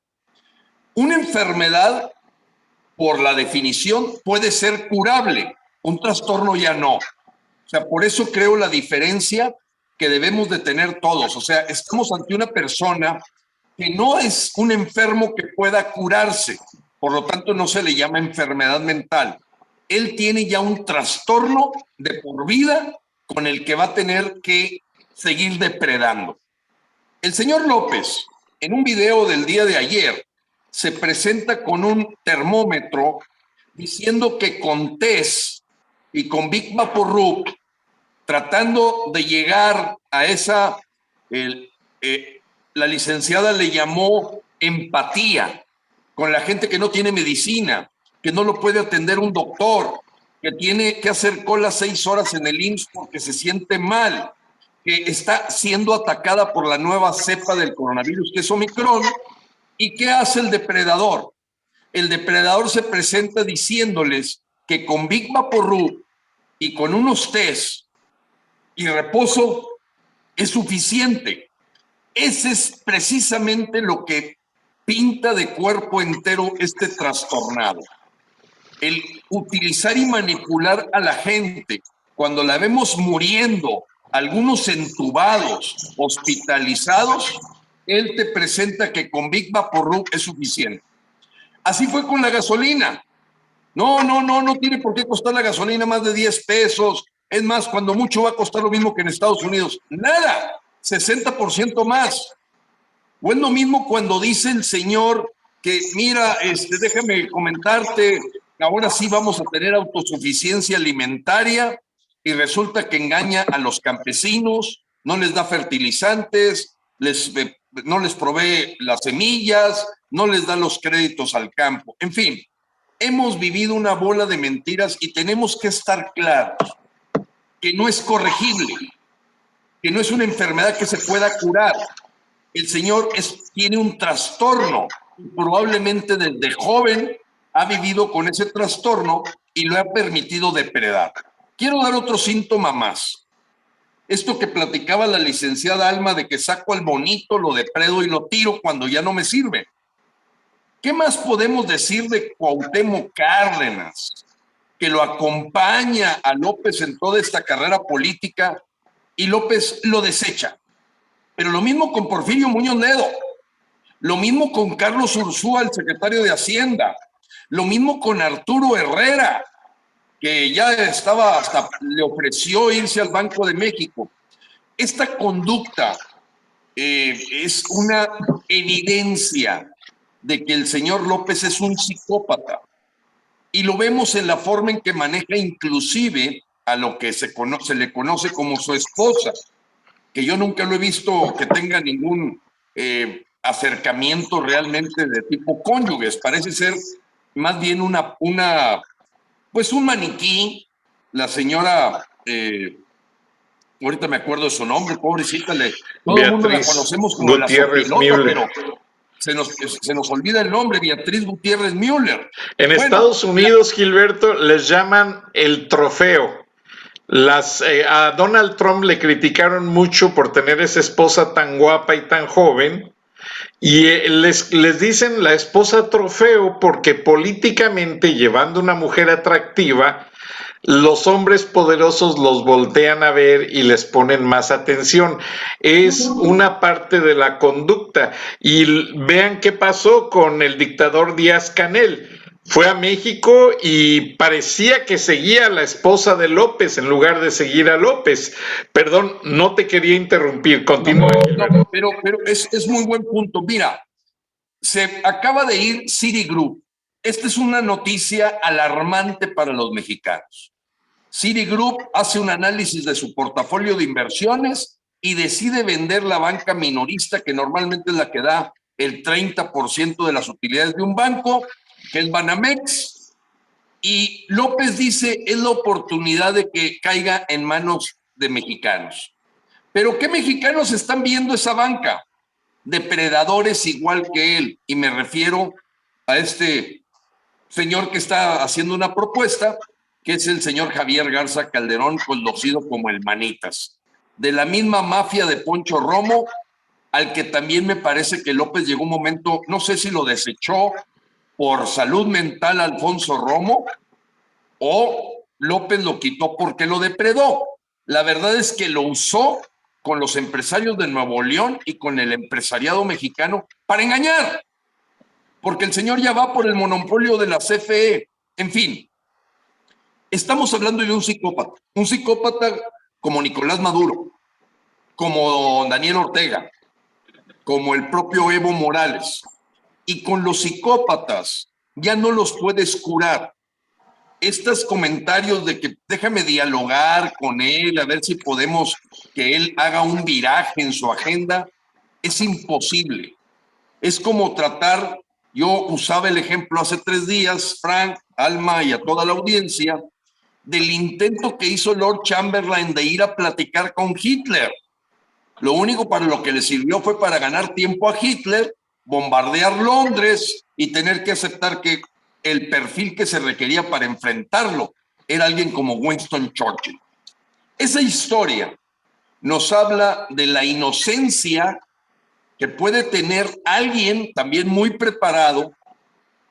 Una enfermedad, por la definición, puede ser curable, un trastorno ya no. O sea, por eso creo la diferencia que debemos de tener todos. O sea, estamos ante una persona que no es un enfermo que pueda curarse, por lo tanto no se le llama enfermedad mental. Él tiene ya un trastorno de por vida con el que va a tener que seguir depredando. El señor López, en un video del día de ayer, se presenta con un termómetro diciendo que con test y con Big Vaporub, tratando de llegar a esa, la licenciada le llamó empatía con la gente que no tiene medicina, que no lo puede atender un doctor, que tiene que hacer cola 6 horas en el IMSS porque se siente mal, que está siendo atacada por la nueva cepa del coronavirus, que es Omicron. ¿Y qué hace el depredador? El depredador se presenta diciéndoles que con Big Vaporub y con unos test y reposo es suficiente. Ese es precisamente lo que pinta de cuerpo entero este trastornado. El utilizar y manipular a la gente cuando la vemos muriendo, algunos entubados, hospitalizados, él te presenta que con Big Vaporub es suficiente. Así fue con la gasolina. No tiene por qué costar la gasolina más de 10 pesos. Es más, cuando mucho va a costar lo mismo que en Estados Unidos. Nada, 60% más. O es lo mismo cuando dice el señor que, mira, déjame comentarte, ahora sí vamos a tener autosuficiencia alimentaria y resulta que engaña a los campesinos, no les da fertilizantes, no les provee las semillas, no les da los créditos al campo. En fin, hemos vivido una bola de mentiras y tenemos que estar claros que no es corregible, que no es una enfermedad que se pueda curar. El señor tiene un trastorno, probablemente desde joven ha vivido con ese trastorno y lo ha permitido depredar. Quiero dar otro síntoma más. Esto que platicaba la licenciada Alma de que saco al bonito, lo depredo y lo tiro cuando ya no me sirve. ¿Qué más podemos decir de Cuauhtémoc Cárdenas, que lo acompaña a López en toda esta carrera política y López lo desecha? Pero lo mismo con Porfirio Muñoz Ledo, lo mismo con Carlos Ursúa, el secretario de Hacienda, lo mismo con Arturo Herrera, que ya estaba, hasta le ofreció irse al Banco de México. Esta conducta es una evidencia de que el señor López es un psicópata. Y lo vemos en la forma en que maneja inclusive a lo que se le conoce como su esposa, que yo nunca lo he visto que tenga ningún acercamiento realmente de tipo cónyuges. Parece ser más bien pues un maniquí. La señora, ahorita me acuerdo de su nombre, pobrecita, todo el mundo la conocemos como Gutiérrez la sopilota, Müller. pero se nos olvida el nombre, Beatriz Gutiérrez Müller. En Estados Unidos, Gilberto, les llaman el trofeo. A Donald Trump le criticaron mucho por tener esa esposa tan guapa y tan joven, y les dicen la esposa trofeo porque políticamente, llevando una mujer atractiva, los hombres poderosos los voltean a ver y les ponen más atención. Es una parte de la conducta. Y vean qué pasó con el dictador Díaz-Canel. Fue a México y parecía que seguía a la esposa de López en lugar de seguir a López. Perdón, no te quería interrumpir. Continúa. No, pero es muy buen punto. Mira, se acaba de ir Citigroup. Esta es una noticia alarmante para los mexicanos. Citigroup hace un análisis de su portafolio de inversiones y decide vender la banca minorista, que normalmente es la que da el 30% de las utilidades de un banco, que es Banamex. Y López dice, es la oportunidad de que caiga en manos de mexicanos. ¿Pero qué mexicanos están viendo esa banca? Depredadores igual que él. Y me refiero a este señor que está haciendo una propuesta, que es el señor Javier Garza Calderón, conocido como el Manitas, de la misma mafia de Poncho Romo, al que también me parece que López llegó un momento, no sé si lo desechó por salud mental Alfonso Romo, o López lo quitó porque lo depredó. La verdad es que lo usó con los empresarios de Nuevo León y con el empresariado mexicano para engañar, porque el señor ya va por el monopolio de la CFE. En fin, estamos hablando de un psicópata como Nicolás Maduro, como Daniel Ortega, como el propio Evo Morales. Y con los psicópatas ya no los puedes curar. Estos comentarios de que déjame dialogar con él, a ver si podemos que él haga un viraje en su agenda, es imposible. Es como tratar, yo usaba el ejemplo hace 3 días, Frank, Alma y a toda la audiencia, del intento que hizo Lord Chamberlain de ir a platicar con Hitler. Lo único para lo que le sirvió fue para ganar tiempo a Hitler, bombardear Londres y tener que aceptar que el perfil que se requería para enfrentarlo era alguien como Winston Churchill. Esa historia nos habla de la inocencia que puede tener alguien también muy preparado.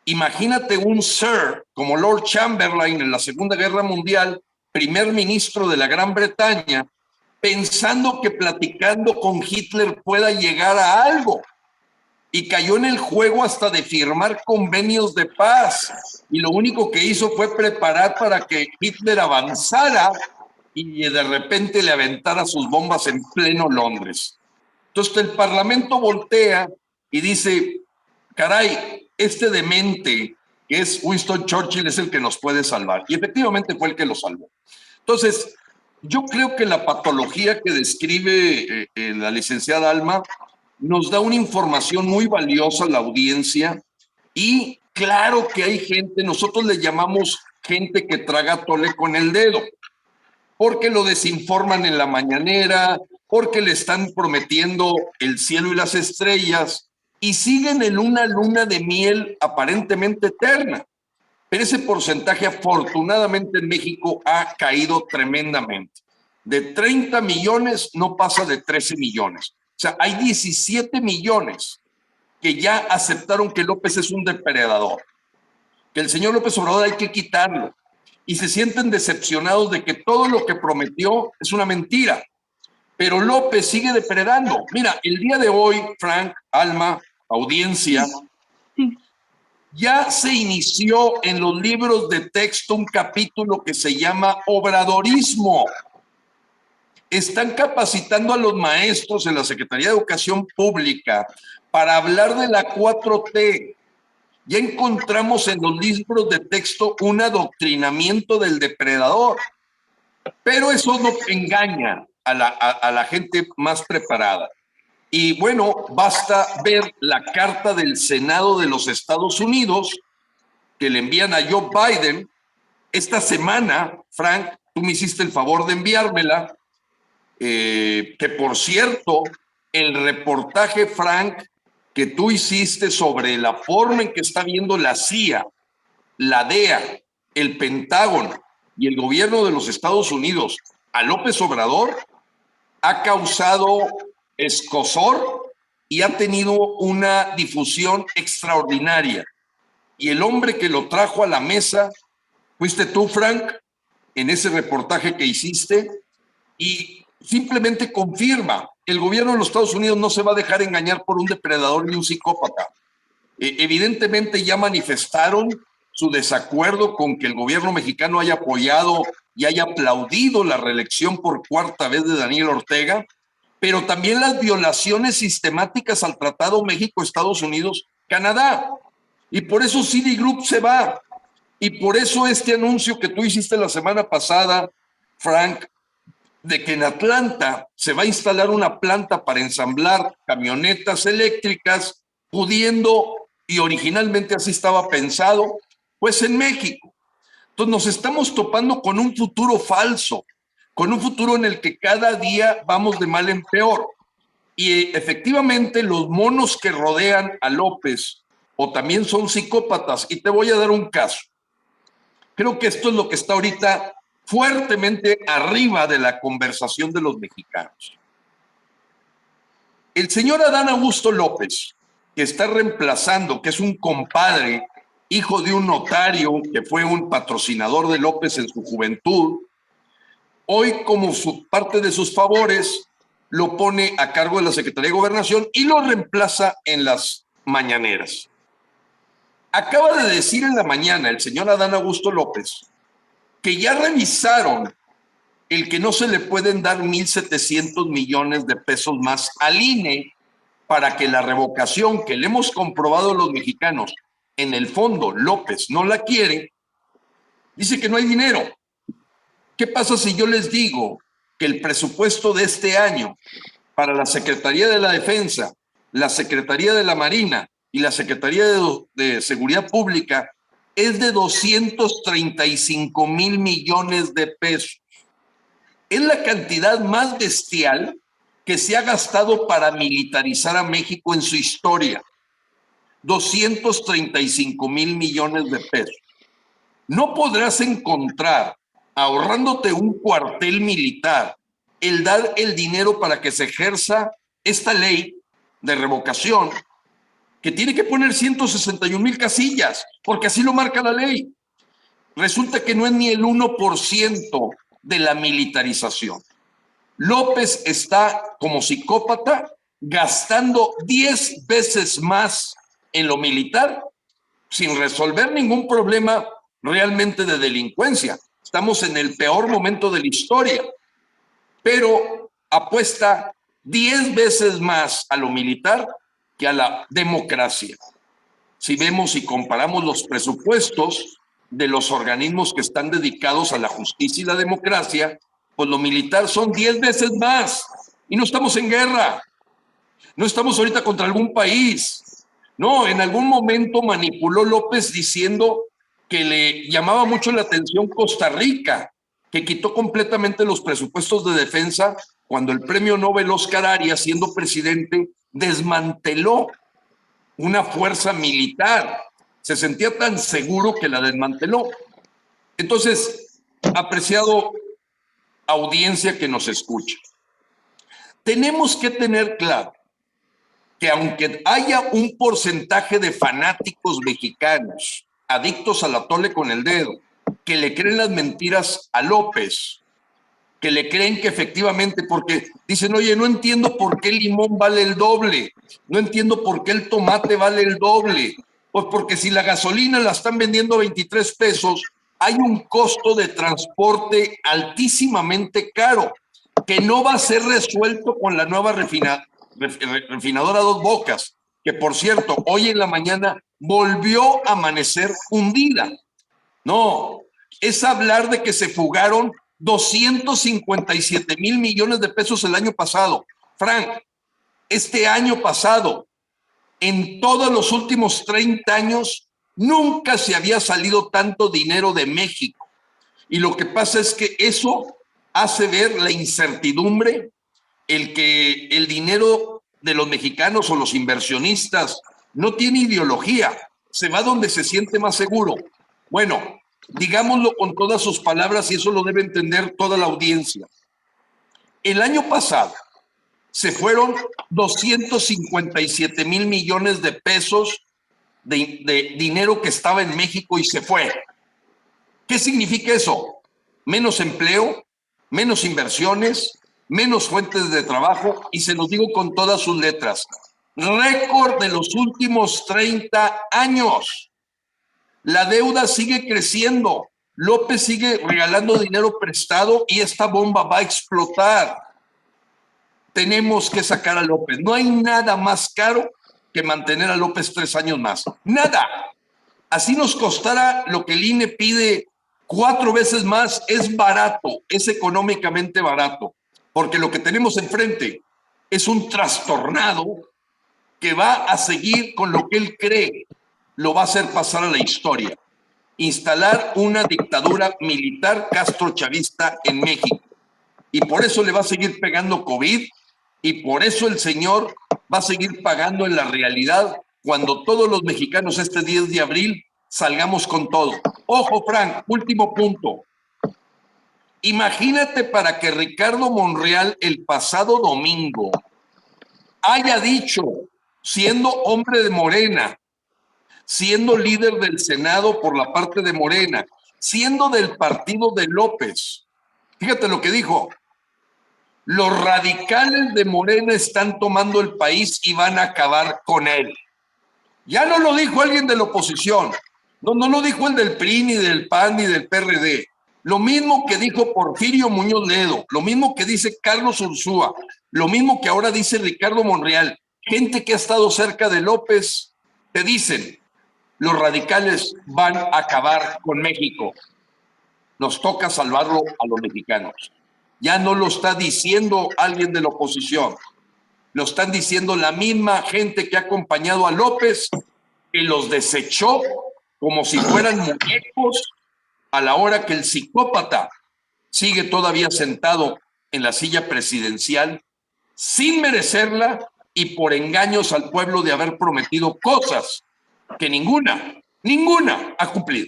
Imagínate un Sir como Lord Chamberlain en la Segunda Guerra Mundial, primer ministro de la Gran Bretaña, pensando que platicando con Hitler pueda llegar a algo. Y cayó en el juego hasta de firmar convenios de paz. Y lo único que hizo fue preparar para que Hitler avanzara y de repente le aventara sus bombas en pleno Londres. Entonces el Parlamento voltea y dice, caray, este demente que es Winston Churchill es el que nos puede salvar. Y efectivamente fue el que lo salvó. Entonces, yo creo que la patología que describe la licenciada Alma nos da una información muy valiosa a la audiencia, y claro que hay gente, nosotros le llamamos gente que traga tole con el dedo, porque lo desinforman en la mañanera, porque le están prometiendo el cielo y las estrellas, y siguen en una luna de miel aparentemente eterna. Pero ese porcentaje afortunadamente en México ha caído tremendamente. De 30 millones no pasa de 13 millones. O sea, hay 17 millones que ya aceptaron que López es un depredador, que el señor López Obrador hay que quitarlo, y se sienten decepcionados de que todo lo que prometió es una mentira. Pero López sigue depredando. Mira, el día de hoy, Frank, Alma, audiencia, ya se inició en los libros de texto un capítulo que se llama Obradorismo. Están capacitando a los maestros en la Secretaría de Educación Pública para hablar de la 4T. Ya encontramos en los libros de texto un adoctrinamiento del depredador, pero eso no engaña a la gente más preparada. Y bueno, basta ver la carta del Senado de los Estados Unidos que le envían a Joe Biden esta semana. Frank, tú me hiciste el favor de enviármela, que por cierto, el reportaje, Frank, que tú hiciste sobre la forma en que está viendo la CIA, la DEA, el Pentágono y el gobierno de los Estados Unidos a López Obrador, ha causado escozor y ha tenido una difusión extraordinaria. Y el hombre que lo trajo a la mesa fuiste tú, Frank, en ese reportaje que hiciste, y simplemente confirma, el gobierno de los Estados Unidos no se va a dejar engañar por un depredador ni un psicópata. Evidentemente ya manifestaron su desacuerdo con que el gobierno mexicano haya apoyado y haya aplaudido la reelección por cuarta vez de Daniel Ortega, pero también las violaciones sistemáticas al Tratado México-Estados Unidos-Canadá. Y por eso Citigroup se va. Y por eso este anuncio que tú hiciste la semana pasada, Frank, de que en Atlanta se va a instalar una planta para ensamblar camionetas eléctricas, pudiendo, y originalmente así estaba pensado, pues en México. Entonces nos estamos topando con un futuro falso, con un futuro en el que cada día vamos de mal en peor. Y efectivamente los monos que rodean a López o también son psicópatas. Y te voy a dar un caso. Creo que esto es lo que está ahorita fuertemente arriba de la conversación de los mexicanos. El señor Adán Augusto López, que está reemplazando, que es un compadre, hijo de un notario que fue un patrocinador de López en su juventud, hoy como parte de sus favores lo pone a cargo de la Secretaría de Gobernación y lo reemplaza en las mañaneras. Acaba de decir en la mañana el señor Adán Augusto López que ya revisaron el que no se le pueden dar 1,700 millones de pesos más al INE para que la revocación que le hemos comprobado a los mexicanos, en el fondo López no la quiere, dice que no hay dinero. ¿Qué pasa si yo les digo que el presupuesto de este año para la Secretaría de la Defensa, la Secretaría de la Marina y la Secretaría de Seguridad Pública es de 235,000 millones de pesos? Es la cantidad más bestial que se ha gastado para militarizar a México en su historia. 235,000 millones de pesos. No podrás encontrar, ahorrándote un cuartel militar, el dar el dinero para que se ejerza esta ley de revocación, que tiene que poner 161,000 casillas, porque así lo marca la ley. Resulta que no es ni el 1% de la militarización. López está como psicópata gastando 10 veces más en lo militar sin resolver ningún problema realmente de delincuencia. Estamos en el peor momento de la historia, pero apuesta 10 veces más a lo militar que a la democracia. Si vemos y comparamos los presupuestos de los organismos que están dedicados a la justicia y la democracia, pues lo militar son 10 veces más. Y no estamos en guerra. No estamos ahorita contra algún país. No, en algún momento manipuló López diciendo que le llamaba mucho la atención Costa Rica, que quitó completamente los presupuestos de defensa cuando el premio Nobel Oscar Arias, siendo presidente, desmanteló una fuerza militar. Se sentía tan seguro que la desmanteló. Entonces, apreciado audiencia que nos escucha. Tenemos que tener claro que aunque haya un porcentaje de fanáticos mexicanos adictos al atole con el dedo, que le creen las mentiras a López, que le creen que efectivamente, porque dicen, oye, no entiendo por qué el limón vale el doble, no entiendo por qué el tomate vale el doble, pues porque si la gasolina la están vendiendo a 23 pesos, hay un costo de transporte altísimamente caro, que no va a ser resuelto con la nueva refinadora Dos Bocas, que por cierto, hoy en la mañana volvió a amanecer hundida. No, es hablar de que se fugaron 257,000 millones de pesos el año pasado. Frank, este año pasado, en todos los últimos 30 años, nunca se había salido tanto dinero de México. Y lo que pasa es que eso hace ver la incertidumbre, el que el dinero de los mexicanos o los inversionistas no tiene ideología, se va donde se siente más seguro. Bueno, digámoslo con todas sus palabras y eso lo debe entender toda la audiencia. El año pasado se fueron 257,000 millones de pesos de dinero que estaba en México y se fue. ¿Qué significa eso? Menos empleo, menos inversiones, menos fuentes de trabajo, y se los digo con todas sus letras. Récord de los últimos 30 años. La deuda sigue creciendo. López sigue regalando dinero prestado y esta bomba va a explotar. Tenemos que sacar a López. No hay nada más caro que mantener a López 3 años más. Nada. Así nos costará lo que el INE pide 4 veces más. Es barato, es económicamente barato, porque lo que tenemos enfrente es un trastornado que va a seguir con lo que él cree, lo va a hacer pasar a la historia. Instalar una dictadura militar castrochavista en México. Y por eso le va a seguir pegando COVID, y por eso el señor va a seguir pagando en la realidad cuando todos los mexicanos este 10 de abril salgamos con todo. Ojo, Frank, último punto. Imagínate para que Ricardo Monreal el pasado domingo haya dicho, siendo hombre de Morena, siendo líder del Senado por la parte de Morena, siendo del partido de López, fíjate lo que dijo: los radicales de Morena están tomando el país y van a acabar con él. Ya no lo dijo alguien de la oposición, no lo dijo el del PRI, ni del PAN, ni del PRD. Lo mismo que dijo Porfirio Muñoz Ledo, lo mismo que dice Carlos Ursúa, lo mismo que ahora dice Ricardo Monreal. Gente que ha estado cerca de López, te dicen, los radicales van a acabar con México. Nos toca salvarlo a los mexicanos. Ya no lo está diciendo alguien de la oposición, lo están diciendo la misma gente que ha acompañado a López, que los desechó como si fueran muñecos, a la hora que el psicópata sigue todavía sentado en la silla presidencial sin merecerla y por engaños al pueblo de haber prometido cosas que ninguna ha cumplido.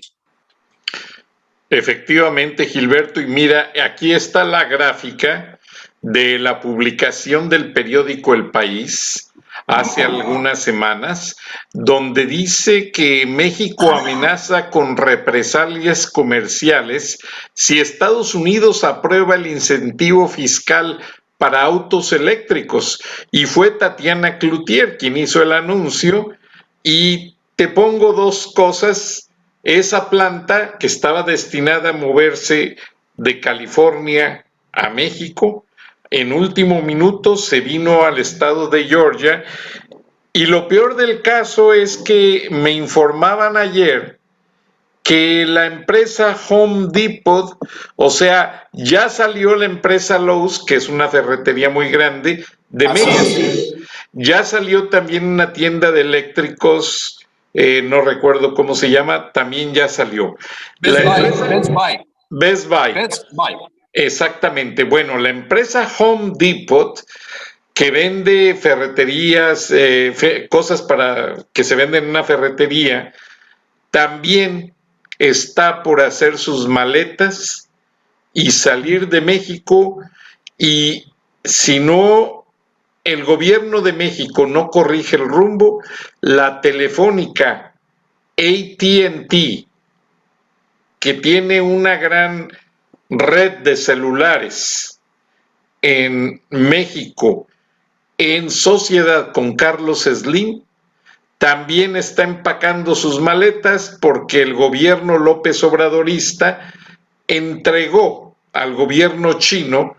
Efectivamente, Gilberto, y mira, aquí está la gráfica de la publicación del periódico El País hace algunas semanas, donde dice que México amenaza con represalias comerciales si Estados Unidos aprueba el incentivo fiscal para autos eléctricos. Y fue Tatiana Cloutier quien hizo el anuncio. Y te pongo dos cosas. Esa planta que estaba destinada a moverse de California a México, en último minuto se vino al estado de Georgia, y lo peor del caso es que me informaban ayer que la empresa Home Depot, o sea, ya salió la empresa Lowe's, que es una ferretería muy grande de México, ya salió también una tienda de eléctricos, no recuerdo cómo se llama, también ya salió. Best Buy. Exactamente. Bueno, la empresa Home Depot, que vende ferreterías, cosas para que se venden en una ferretería, también está por hacer sus maletas y salir de México, y si no, el gobierno de México no corrige el rumbo, la Telefónica AT&T, que tiene una gran red de celulares en México, en sociedad con Carlos Slim, también está empacando sus maletas porque el gobierno López Obradorista entregó al gobierno chino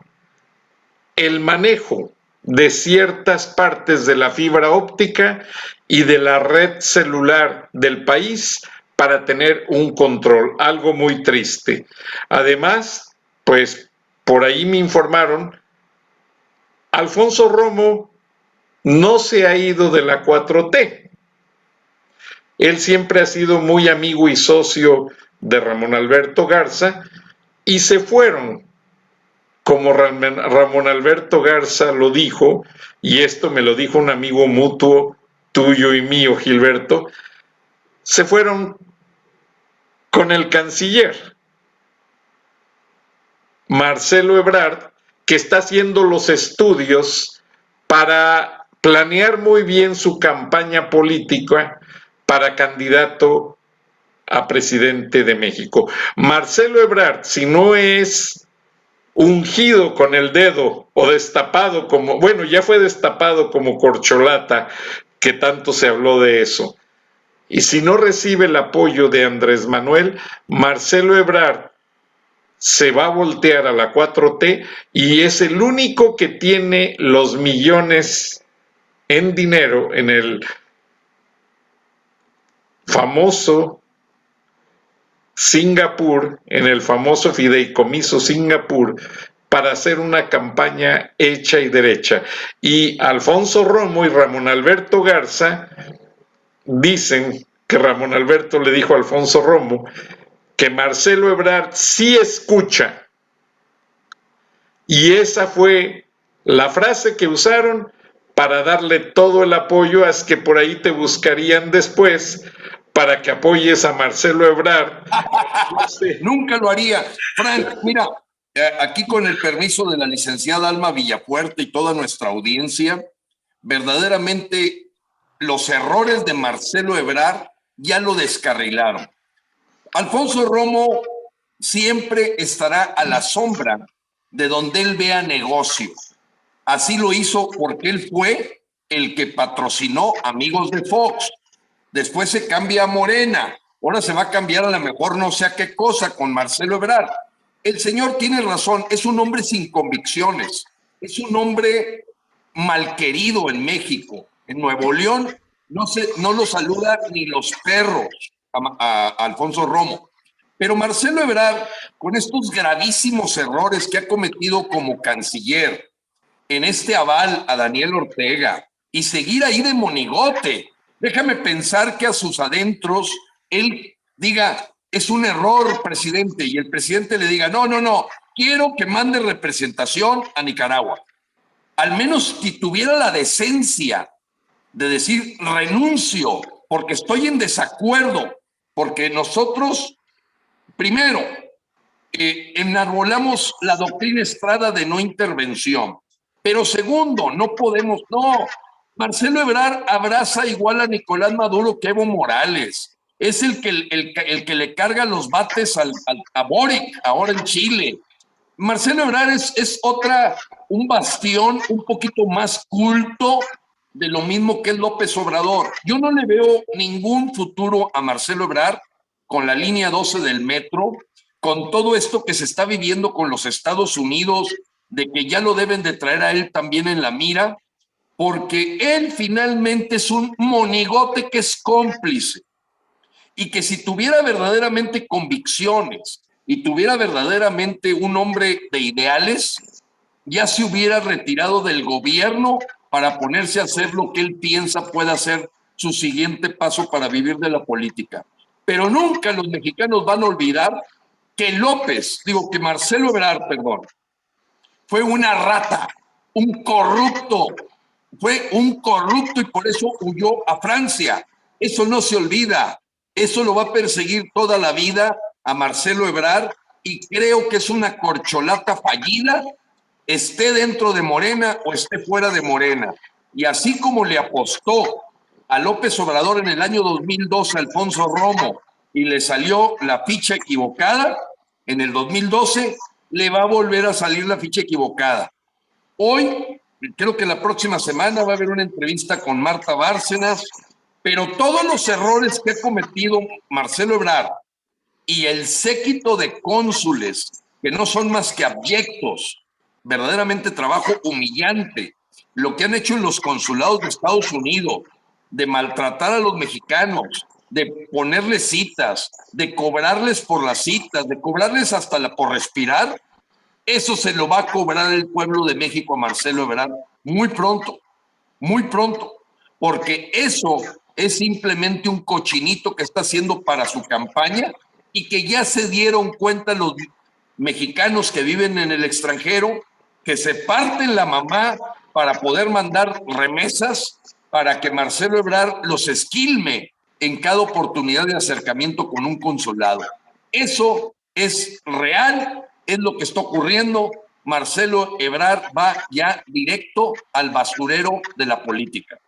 el manejo de ciertas partes de la fibra óptica y de la red celular del país para tener un control, algo muy triste. Además, pues por ahí me informaron, Alfonso Romo no se ha ido de la 4T. Él siempre ha sido muy amigo y socio de Ramón Alberto Garza, y se fueron, como Ramón Alberto Garza lo dijo, y esto me lo dijo un amigo mutuo tuyo y mío, Gilberto, se fueron con el canciller Marcelo Ebrard, que está haciendo los estudios para planear muy bien su campaña política para candidato a presidente de México. Marcelo Ebrard, si no es ungido con el dedo o destapado como, bueno, ya fue destapado como corcholata, que tanto se habló de eso, y si no recibe el apoyo de Andrés Manuel, Marcelo Ebrard se va a voltear a la 4T y es el único que tiene los millones en dinero en el famoso Singapur, en el famoso fideicomiso Singapur, para hacer una campaña hecha y derecha. Y Alfonso Romo y Ramón Alberto Garza dicen que Ramón Alberto le dijo a Alfonso Romo que Marcelo Ebrard sí escucha. Y esa fue la frase que usaron para darle todo el apoyo, a que por ahí te buscarían después para que apoyes a Marcelo Ebrard. Nunca lo haría. Frank, mira, aquí con el permiso de la licenciada Alma Villafuerte y toda nuestra audiencia, verdaderamente los errores de Marcelo Ebrard ya lo descarrilaron. Alfonso Romo siempre estará a la sombra de donde él vea negocio. Así lo hizo porque él fue el que patrocinó Amigos de Fox. Después se cambia a Morena. Ahora se va a cambiar a lo mejor no sé a qué cosa con Marcelo Ebrard. El señor tiene razón, es un hombre sin convicciones. Es un hombre malquerido en México. En Nuevo León no lo saludan ni los perros a Alfonso Romo. Pero Marcelo Ebrard, con estos gravísimos errores que ha cometido como canciller, en este aval a Daniel Ortega, y seguir ahí de monigote, déjame pensar que a sus adentros él diga, es un error, presidente, y el presidente le diga, no, quiero que mande representación a Nicaragua. Al menos que tuviera la decencia de decir, renuncio, porque estoy en desacuerdo, porque nosotros, primero, enarbolamos la doctrina Estrada de no intervención, pero segundo, no podemos, Marcelo Ebrard abraza igual a Nicolás Maduro que Evo Morales. Es el que le carga los bates a Boric, ahora en Chile. Marcelo Ebrard es un bastión un poquito más culto de lo mismo que es López Obrador. Yo no le veo ningún futuro a Marcelo Ebrard con la línea 12 del metro, con todo esto que se está viviendo con los Estados Unidos, de que ya lo deben de traer a él también en la mira, porque él finalmente es un monigote que es cómplice. Y que si tuviera verdaderamente convicciones y tuviera verdaderamente un hombre de ideales, ya se hubiera retirado del gobierno para ponerse a hacer lo que él piensa pueda ser su siguiente paso para vivir de la política. Pero nunca los mexicanos van a olvidar que Marcelo Ebrard, fue una rata, un corrupto, y por eso huyó a Francia. Eso no se olvida. Eso lo va a perseguir toda la vida a Marcelo Ebrard y creo que es una corcholata fallida, esté dentro de Morena o esté fuera de Morena. Y así como le apostó a López Obrador en el año 2012 a Alfonso Romo y le salió la ficha equivocada, en el 2012 le va a volver a salir la ficha equivocada. Hoy, creo que la próxima semana va a haber una entrevista con Marta Bárcenas, pero todos los errores que ha cometido Marcelo Ebrard y el séquito de cónsules, que no son más que abyectos, verdaderamente trabajo humillante, lo que han hecho en los consulados de Estados Unidos, de maltratar a los mexicanos, de ponerles citas, de cobrarles por las citas, de cobrarles hasta por respirar, eso se lo va a cobrar el pueblo de México a Marcelo Ebrard muy pronto, porque eso es simplemente un cochinito que está haciendo para su campaña y que ya se dieron cuenta los mexicanos que viven en el extranjero, que se parten la mamá para poder mandar remesas para que Marcelo Ebrard los esquilme en cada oportunidad de acercamiento con un consulado. Eso es real, es lo que está ocurriendo. Marcelo Ebrard va ya directo al basurero de la política.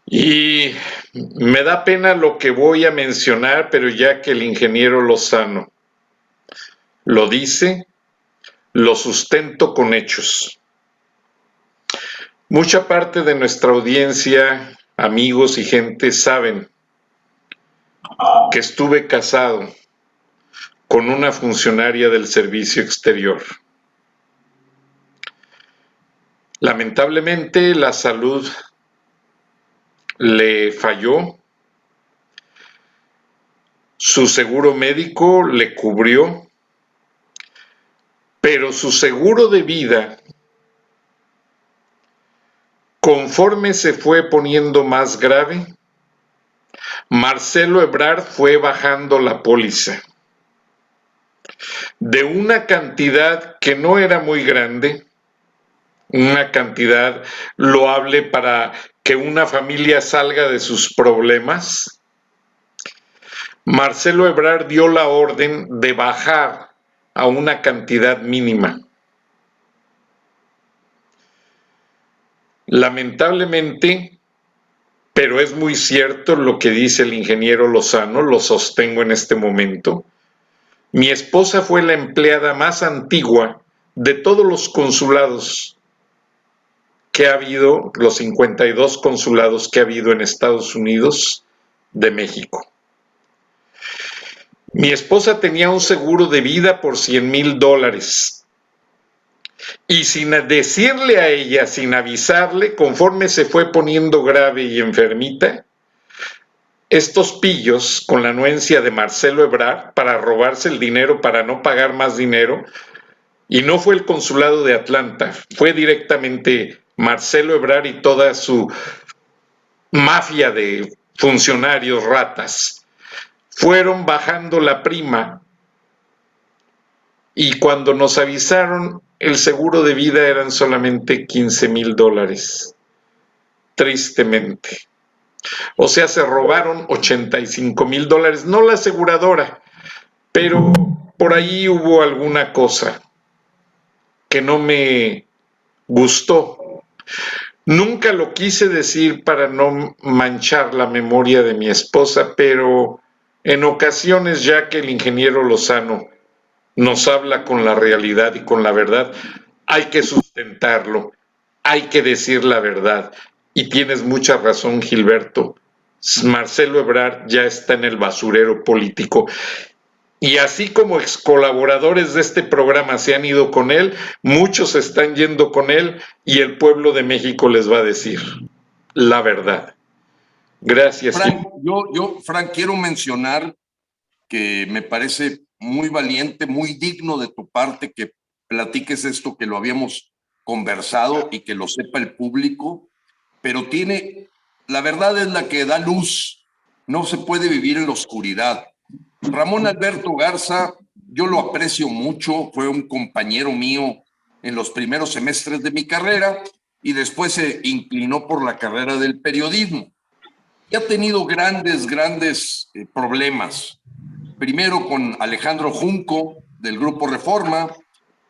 Y me da pena lo que voy a mencionar, pero ya que el ingeniero Lozano lo dice, lo sustento con hechos. Mucha parte de nuestra audiencia, amigos y gente, saben que estuve casado con una funcionaria del Servicio Exterior. Lamentablemente, la salud le falló, su seguro médico le cubrió, pero su seguro de vida, conforme se fue poniendo más grave, Marcelo Ebrard fue bajando la póliza de una cantidad que no era muy grande, una cantidad loable para que una familia salga de sus problemas. Marcelo Ebrard dio la orden de bajar a una cantidad mínima. Lamentablemente, pero es muy cierto lo que dice el ingeniero Lozano, lo sostengo en este momento, mi esposa fue la empleada más antigua de todos los consulados que ha habido, los 52 consulados que ha habido en Estados Unidos de México. Mi esposa tenía un seguro de vida por $100,000 y sin decirle a ella, sin avisarle, conforme se fue poniendo grave y enfermita, estos pillos, con la anuencia de Marcelo Ebrard, para robarse el dinero, para no pagar más dinero, y no fue el consulado de Atlanta, fue directamente Marcelo Ebrard y toda su mafia de funcionarios ratas, fueron bajando la prima, y cuando nos avisaron, el seguro de vida eran solamente $15,000, tristemente. O sea, se robaron $85,000, no la aseguradora, pero por ahí hubo alguna cosa que no me gustó. Nunca lo quise decir para no manchar la memoria de mi esposa, pero en ocasiones, ya que el ingeniero Lozano nos habla con la realidad y con la verdad, hay que sustentarlo, hay que decir la verdad. Y tienes mucha razón, Gilberto. Marcelo Ebrard ya está en el basurero político. Y así como ex colaboradores de este programa se han ido con él, muchos están yendo con él y el pueblo de México les va a decir la verdad. Gracias. Frank, quiero mencionar que me parece muy valiente, muy digno de tu parte que platiques esto, que lo habíamos conversado y que lo sepa el público, pero la verdad es la que da luz, no se puede vivir en la oscuridad. Ramón Alberto Garza, yo lo aprecio mucho, fue un compañero mío en los primeros semestres de mi carrera y después se inclinó por la carrera del periodismo. Y ha tenido grandes problemas. primero con Alejandro Junco del Grupo Reforma,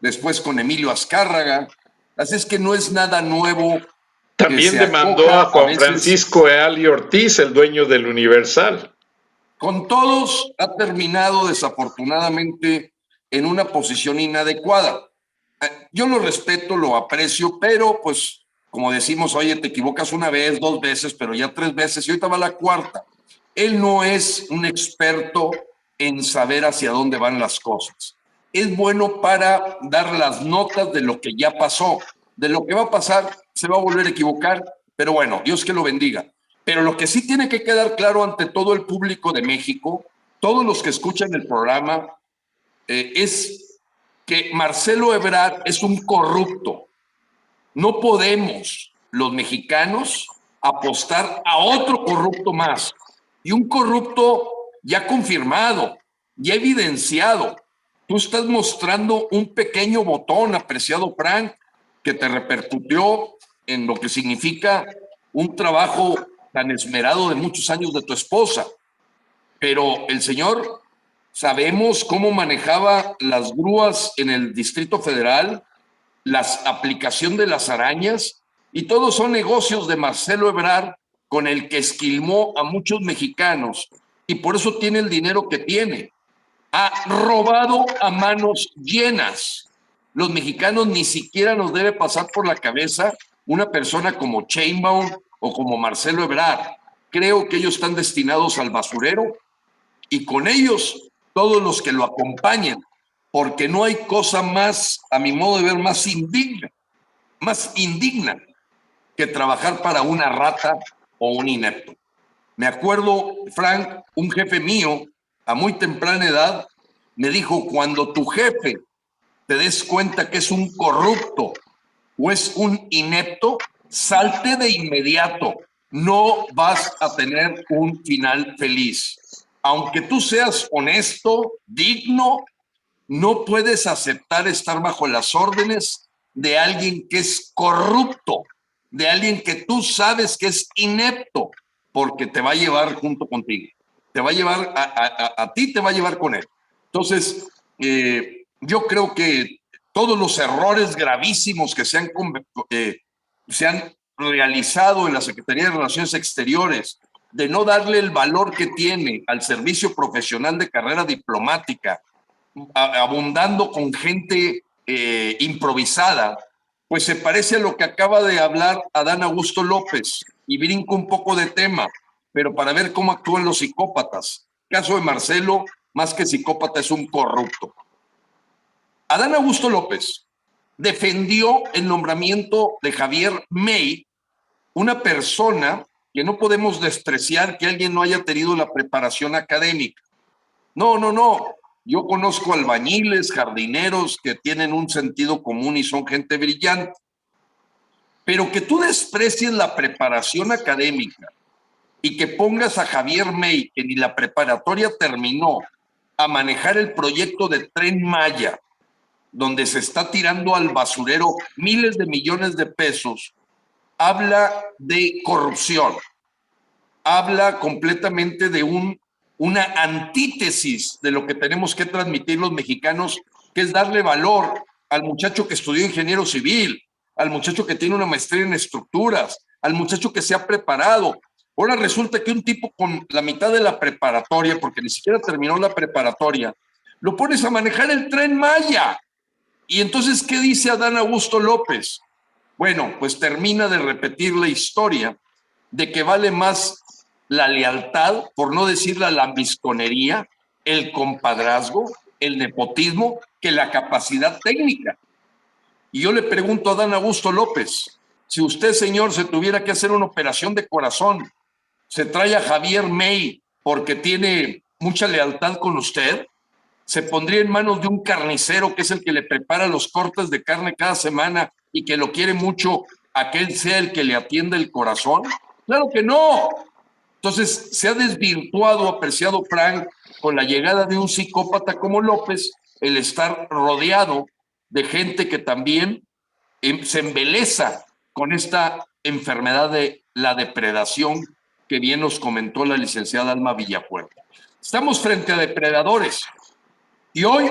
después con Emilio Azcárraga. Así es que no es nada nuevo. También demandó a Juan Francisco Eali Ortiz, el dueño del Universal. Con todos ha terminado desafortunadamente en una posición inadecuada. Yo lo respeto, lo aprecio, pero pues como decimos, oye, te equivocas una vez, 2 veces, pero ya 3 veces y ahorita va la 4ª. Él no es un experto en saber hacia dónde van las cosas. Es bueno para dar las notas de lo que ya pasó. De lo que va a pasar, se va a volver a equivocar, pero bueno, Dios que lo bendiga. Pero lo que sí tiene que quedar claro ante todo el público de México, todos los que escuchan el programa, es que Marcelo Ebrard es un corrupto. No podemos, los mexicanos, apostar a otro corrupto más. Y un corrupto ya confirmado, ya evidenciado. Tú estás mostrando un pequeño botón, apreciado Frank, que te repercutió en lo que significa un trabajo tan esmerado de muchos años de tu esposa. Pero el señor, sabemos cómo manejaba las grúas en el Distrito Federal, la aplicación de las arañas, y todos son negocios de Marcelo Ebrard con el que esquilmó a muchos mexicanos, y por eso tiene el dinero que tiene. Ha robado a manos llenas. Los mexicanos ni siquiera nos debe pasar por la cabeza una persona como Sheinbaum o como Marcelo Ebrard. Creo que ellos están destinados al basurero y con ellos todos los que lo acompañan, porque no hay cosa más, a mi modo de ver, más indigna que trabajar para una rata o un inepto. Me acuerdo, Frank, un jefe mío a muy temprana edad me dijo, cuando tu jefe te des cuenta que es un corrupto o es un inepto, salte de inmediato. No vas a tener un final feliz. Aunque tú seas honesto, digno, no puedes aceptar estar bajo las órdenes de alguien que es corrupto, de alguien que tú sabes que es inepto, porque te va a llevar junto contigo. Te va a llevar, a ti te va a llevar con él. Entonces, yo creo que todos los errores gravísimos que se han realizado en la Secretaría de Relaciones Exteriores, de no darle el valor que tiene al servicio profesional de carrera diplomática, abundando con gente improvisada, pues se parece a lo que acaba de hablar Adán Augusto López, y brinco un poco de tema, pero para ver cómo actúan los psicópatas. El caso de Marcelo, más que psicópata, es un corrupto. Adán Augusto López defendió el nombramiento de Javier May, una persona que no podemos despreciar que alguien no haya tenido la preparación académica. No. Yo conozco albañiles, jardineros que tienen un sentido común y son gente brillante. Pero que tú desprecies la preparación académica y que pongas a Javier May, que ni la preparatoria terminó, a manejar el proyecto de Tren Maya, donde se está tirando al basurero miles de millones de pesos, habla de corrupción, habla completamente de una antítesis de lo que tenemos que transmitir los mexicanos, que es darle valor al muchacho que estudió ingeniero civil, al muchacho que tiene una maestría en estructuras, al muchacho que se ha preparado. Ahora resulta que un tipo con la mitad de la preparatoria, porque ni siquiera terminó la preparatoria, lo pones a manejar el Tren Maya. Y entonces, ¿qué dice Adán Augusto López? Bueno, pues termina de repetir la historia de que vale más la lealtad, por no decir la lambisconería, el compadrazgo, el nepotismo, que la capacidad técnica. Y yo le pregunto a Adán Augusto López, si usted, señor, se tuviera que hacer una operación de corazón, ¿se trae a Javier May porque tiene mucha lealtad con usted? ¿Se pondría en manos de un carnicero que es el que le prepara los cortes de carne cada semana y que lo quiere mucho, a que él sea el que le atienda el corazón? ¡Claro que no! Entonces, se ha desvirtuado, apreciado Frank, con la llegada de un psicópata como López, el estar rodeado de gente que también se embeleza con esta enfermedad de la depredación que bien nos comentó la licenciada Alma Villapuerta. Estamos frente a depredadores y hoy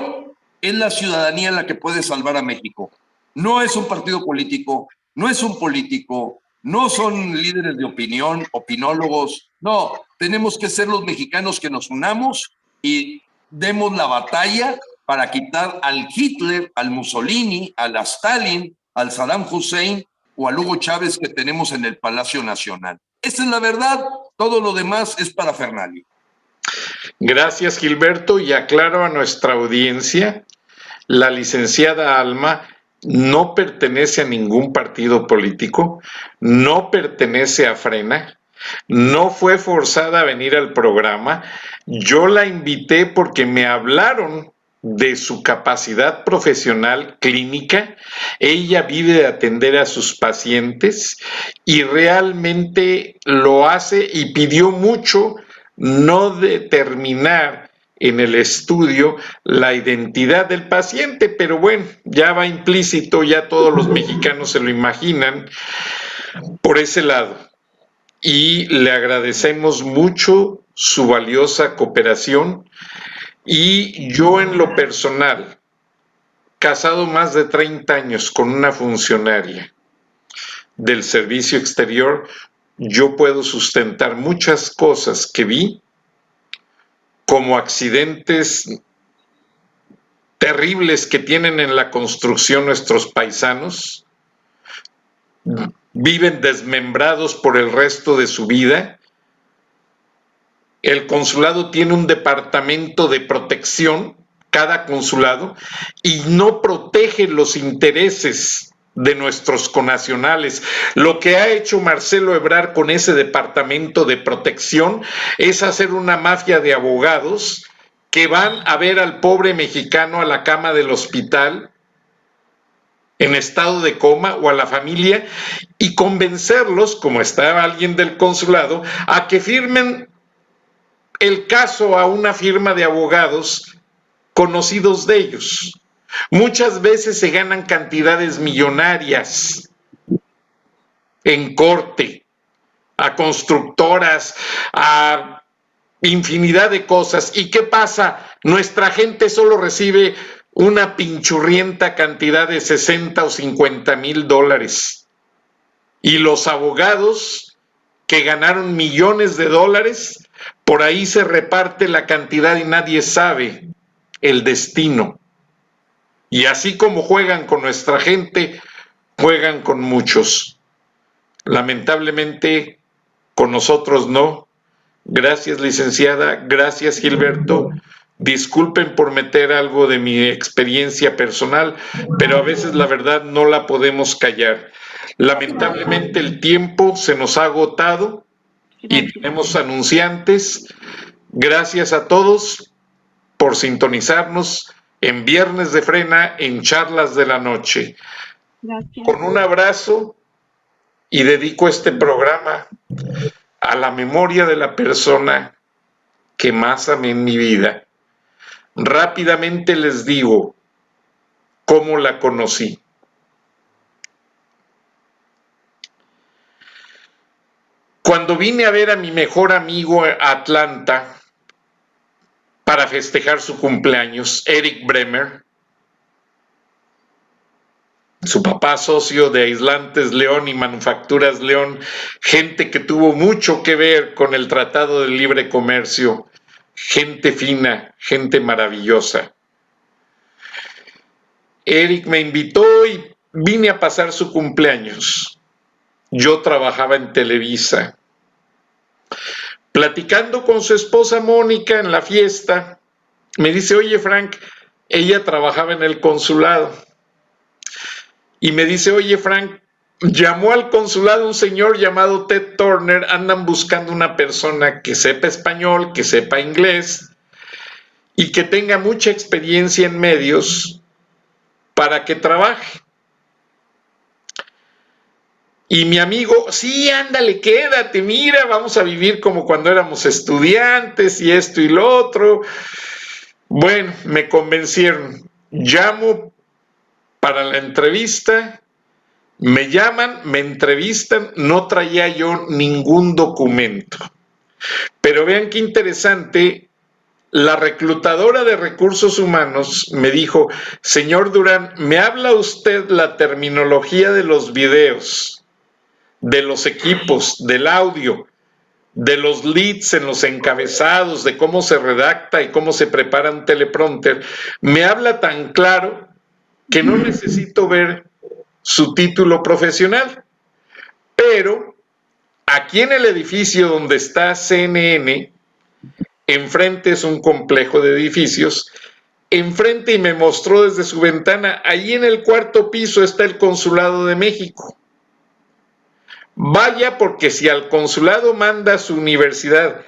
es la ciudadanía la que puede salvar a México. No es un partido político, no es un político, no son líderes de opinión, opinólogos. No, tenemos que ser los mexicanos que nos unamos y demos la batalla para quitar al Hitler, al Mussolini, al Stalin, al Saddam Hussein o al Hugo Chávez que tenemos en el Palacio Nacional. Esa es la verdad, todo lo demás es parafernalia. Gracias, Gilberto, y aclaro a nuestra audiencia, la licenciada Alma no pertenece a ningún partido político, no pertenece a Frena, no fue forzada a venir al programa. Yo la invité porque me hablaron de su capacidad profesional clínica. Ella vive de atender a sus pacientes y realmente lo hace, y pidió mucho no determinar en el estudio la identidad del paciente, pero bueno, ya va implícito, ya todos los mexicanos se lo imaginan por ese lado. Y le agradecemos mucho su valiosa cooperación. Y yo, en lo personal, casado más de 30 años con una funcionaria del servicio exterior, yo puedo sustentar muchas cosas que vi, como accidentes terribles que tienen en la construcción nuestros paisanos, viven desmembrados por el resto de su vida. El consulado tiene un departamento de protección, cada consulado, y no protege los intereses de nuestros connacionales. Lo que ha hecho Marcelo Ebrard con ese departamento de protección es hacer una mafia de abogados que van a ver al pobre mexicano a la cama del hospital en estado de coma, o a la familia, y convencerlos, como está alguien del consulado, a que firmen el caso a una firma de abogados conocidos de ellos. Muchas veces se ganan cantidades millonarias en corte, a constructoras, a infinidad de cosas. ¿Y qué pasa? Nuestra gente solo recibe una pinchurrienta cantidad de 60 o 50 mil dólares. Y los abogados que ganaron millones de dólares, por ahí se reparte la cantidad y nadie sabe el destino. Y así como juegan con nuestra gente, juegan con muchos. Lamentablemente, con nosotros no. Gracias, licenciada. Gracias, Gilberto. Disculpen por meter algo de mi experiencia personal, pero a veces la verdad no la podemos callar. Lamentablemente el tiempo se nos ha agotado y tenemos anunciantes. Gracias a todos por sintonizarnos en Viernes de Frena, en Charlas de la Noche. Gracias. Con un abrazo, y dedico este programa a la memoria de la persona que más amé en mi vida. Rápidamente les digo cómo la conocí. Cuando vine a ver a mi mejor amigo a Atlanta para festejar su cumpleaños, Eric Bremer, su papá socio de Aislantes León y Manufacturas León, gente que tuvo mucho que ver con el Tratado de Libre Comercio, gente fina, gente maravillosa. Eric me invitó y vine a pasar su cumpleaños. Yo trabajaba en Televisa. Platicando con su esposa Mónica en la fiesta, me dice: oye, Frank, ella trabajaba en el consulado. Y me dice: oye, Frank, llamó al consulado un señor llamado Ted Turner, andan buscando una persona que sepa español, que sepa inglés y que tenga mucha experiencia en medios para que trabaje. Y mi amigo: sí, ándale, quédate, mira, vamos a vivir como cuando éramos estudiantes y esto y lo otro. Bueno, me convencieron. Llamo para la entrevista, me llaman, me entrevistan, no traía yo ningún documento. Pero vean qué interesante la reclutadora de recursos humanos me dijo, señor Durán, ¿me habla usted la terminología de los videos, de los equipos, del audio, de los leads en los encabezados, de cómo se redacta y cómo se prepara un teleprompter? Me habla tan claro que no necesito ver su título profesional, pero aquí en el edificio donde está CNN, enfrente es un complejo de edificios, enfrente, y me mostró desde su ventana, ahí en el 4º piso está el Consulado de México. Vaya, porque si al consulado manda a su universidad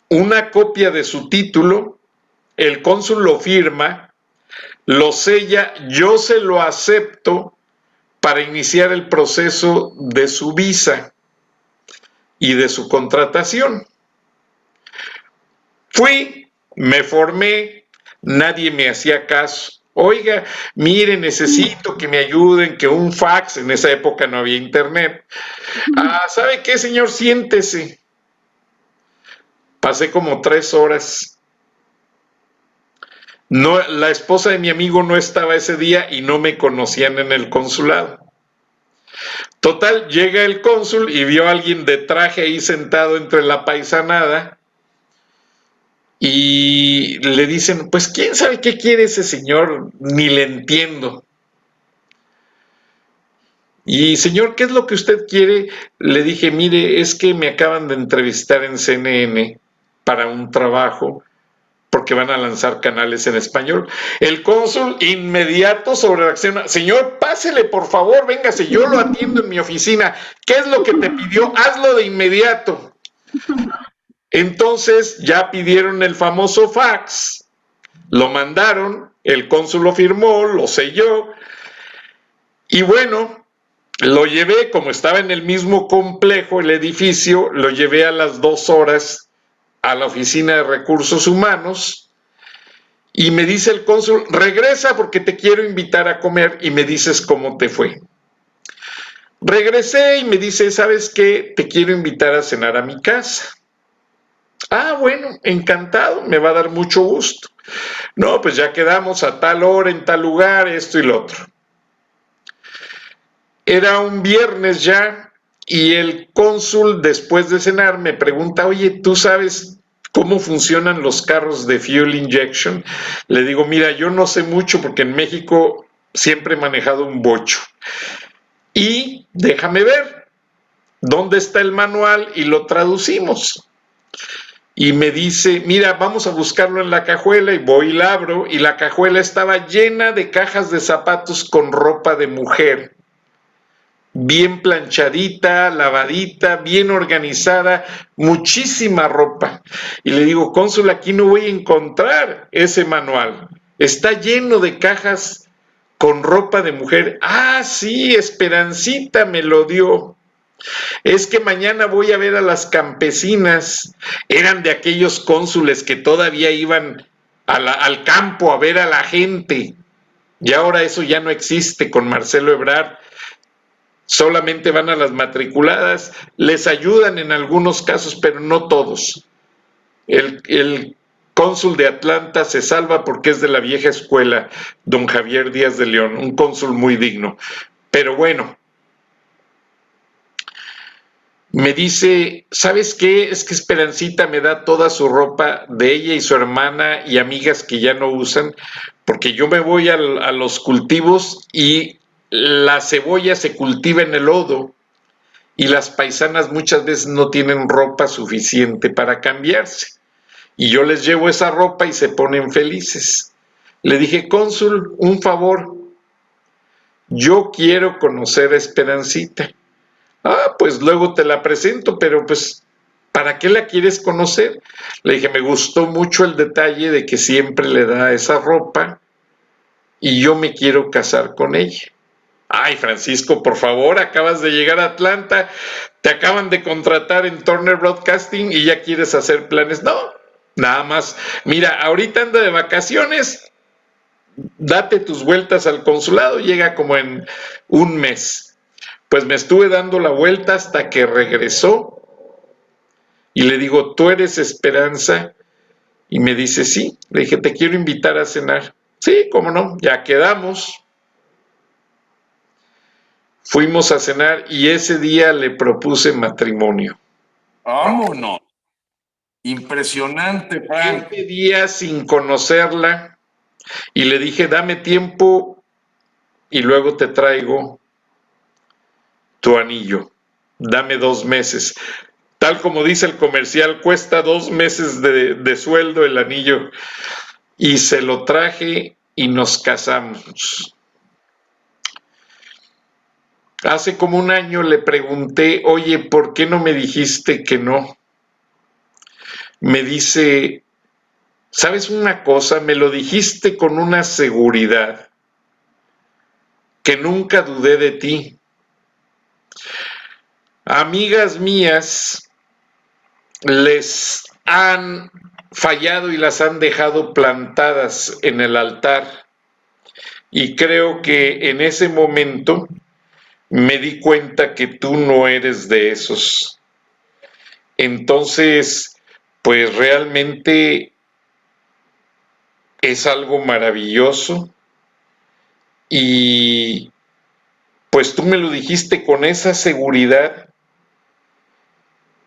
una copia de su título, el cónsul lo firma, lo sella, yo se lo acepto para iniciar el proceso de su visa y de su contratación. Fui, me formé, nadie me hacía caso. Oiga, mire, necesito que me ayuden, que un fax, en esa época no había internet. ¿Sabe qué, señor? Siéntese. Pasé como 3 horas. No, la esposa de mi amigo no estaba ese día y no me conocían en el consulado. Total, llega el cónsul y vio a alguien de traje ahí sentado entre la paisanada y le dicen, pues quién sabe qué quiere ese señor, ni le entiendo. Y señor, ¿qué es lo que usted quiere? Le dije, mire, es que me acaban de entrevistar en CNN para un trabajo, porque van a lanzar canales en español. El cónsul inmediato sobre reacciona, señor, pásele por favor, véngase, yo lo atiendo en mi oficina. ¿Qué es lo que te pidió? Hazlo de inmediato. Entonces ya pidieron el famoso fax, lo mandaron, el cónsul lo firmó, lo selló, y bueno, lo llevé, como estaba en el mismo complejo, el edificio, lo llevé a las 2 horas a la oficina de recursos humanos y me dice el cónsul, regresa porque te quiero invitar a comer y me dices cómo te fue. Regresé y me dice, ¿sabes qué? Te quiero invitar a cenar a mi casa. Ah, bueno, encantado, me va a dar mucho gusto. No, pues ya quedamos a tal hora, en tal lugar, esto y lo otro. Era un viernes ya y el cónsul, después de cenar, me pregunta, oye, ¿tú sabes cómo funcionan los carros de fuel injection? Le digo, mira, yo no sé mucho porque en México siempre he manejado un bocho. Y déjame ver dónde está el manual y lo traducimos. Y me dice, mira, vamos a buscarlo en la cajuela, y voy y la abro, y la cajuela estaba llena de cajas de zapatos con ropa de mujer, bien planchadita, lavadita, bien organizada, muchísima ropa. Y le digo, cónsul, aquí no voy a encontrar ese manual, está lleno de cajas con ropa de mujer. Ah, sí, Esperancita me lo dio. Es que mañana voy a ver a las campesinas. Eran de aquellos cónsules que todavía iban al campo a ver a la gente. Y ahora eso ya no existe con Marcelo Ebrard. Solamente van a las matriculadas, les ayudan en algunos casos, pero no todos. El cónsul de Atlanta se salva porque es de la vieja escuela, don Javier Díaz de León, un cónsul muy digno. Pero bueno, me dice, ¿sabes qué? Es que Esperancita me da toda su ropa de ella y su hermana y amigas que ya no usan, porque yo me voy a los cultivos y la cebolla se cultiva en el lodo y las paisanas muchas veces no tienen ropa suficiente para cambiarse. Y yo les llevo esa ropa y se ponen felices. Le dije, cónsul, un favor, yo quiero conocer a Esperancita. Ah, pues luego te la presento, pero pues, ¿para qué la quieres conocer? Le dije, me gustó mucho el detalle de que siempre le da esa ropa y yo me quiero casar con ella. Ay, Francisco, por favor, acabas de llegar a Atlanta, te acaban de contratar en Turner Broadcasting y ya quieres hacer planes. No, nada más, mira, ahorita anda de vacaciones, date tus vueltas al consulado, llega como en un mes. Pues me estuve dando la vuelta hasta que regresó y le digo, ¿tú eres Esperanza? Y me dice, sí. Le dije, te quiero invitar a cenar. Sí, cómo no, ya quedamos. Fuimos a cenar y ese día le propuse matrimonio. ¡Vámonos! Impresionante, Frank. Ese día sin conocerla y le dije, dame tiempo y luego te traigo tu anillo. Dame 2 meses. Tal como dice el comercial, cuesta 2 meses de sueldo el anillo. Y se lo traje y nos casamos. Hace como 1 año le pregunté, oye, ¿por qué no me dijiste que no? Me dice, ¿sabes una cosa? Me lo dijiste con una seguridad que nunca dudé de ti. Amigas mías les han fallado y las han dejado plantadas en el altar. Y creo que en ese momento me di cuenta que tú no eres de esos. Entonces, pues realmente es algo maravilloso y pues tú me lo dijiste con esa seguridad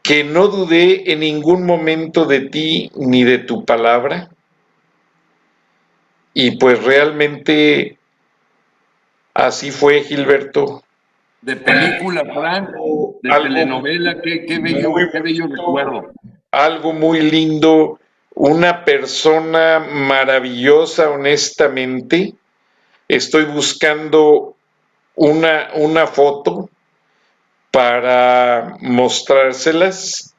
que no dudé en ningún momento de ti ni de tu palabra. Y pues realmente así fue, Gilberto. De película, Frank, de telenovela, qué bello recuerdo. Algo muy lindo, una persona maravillosa, honestamente. Estoy buscando una foto para mostrárselas,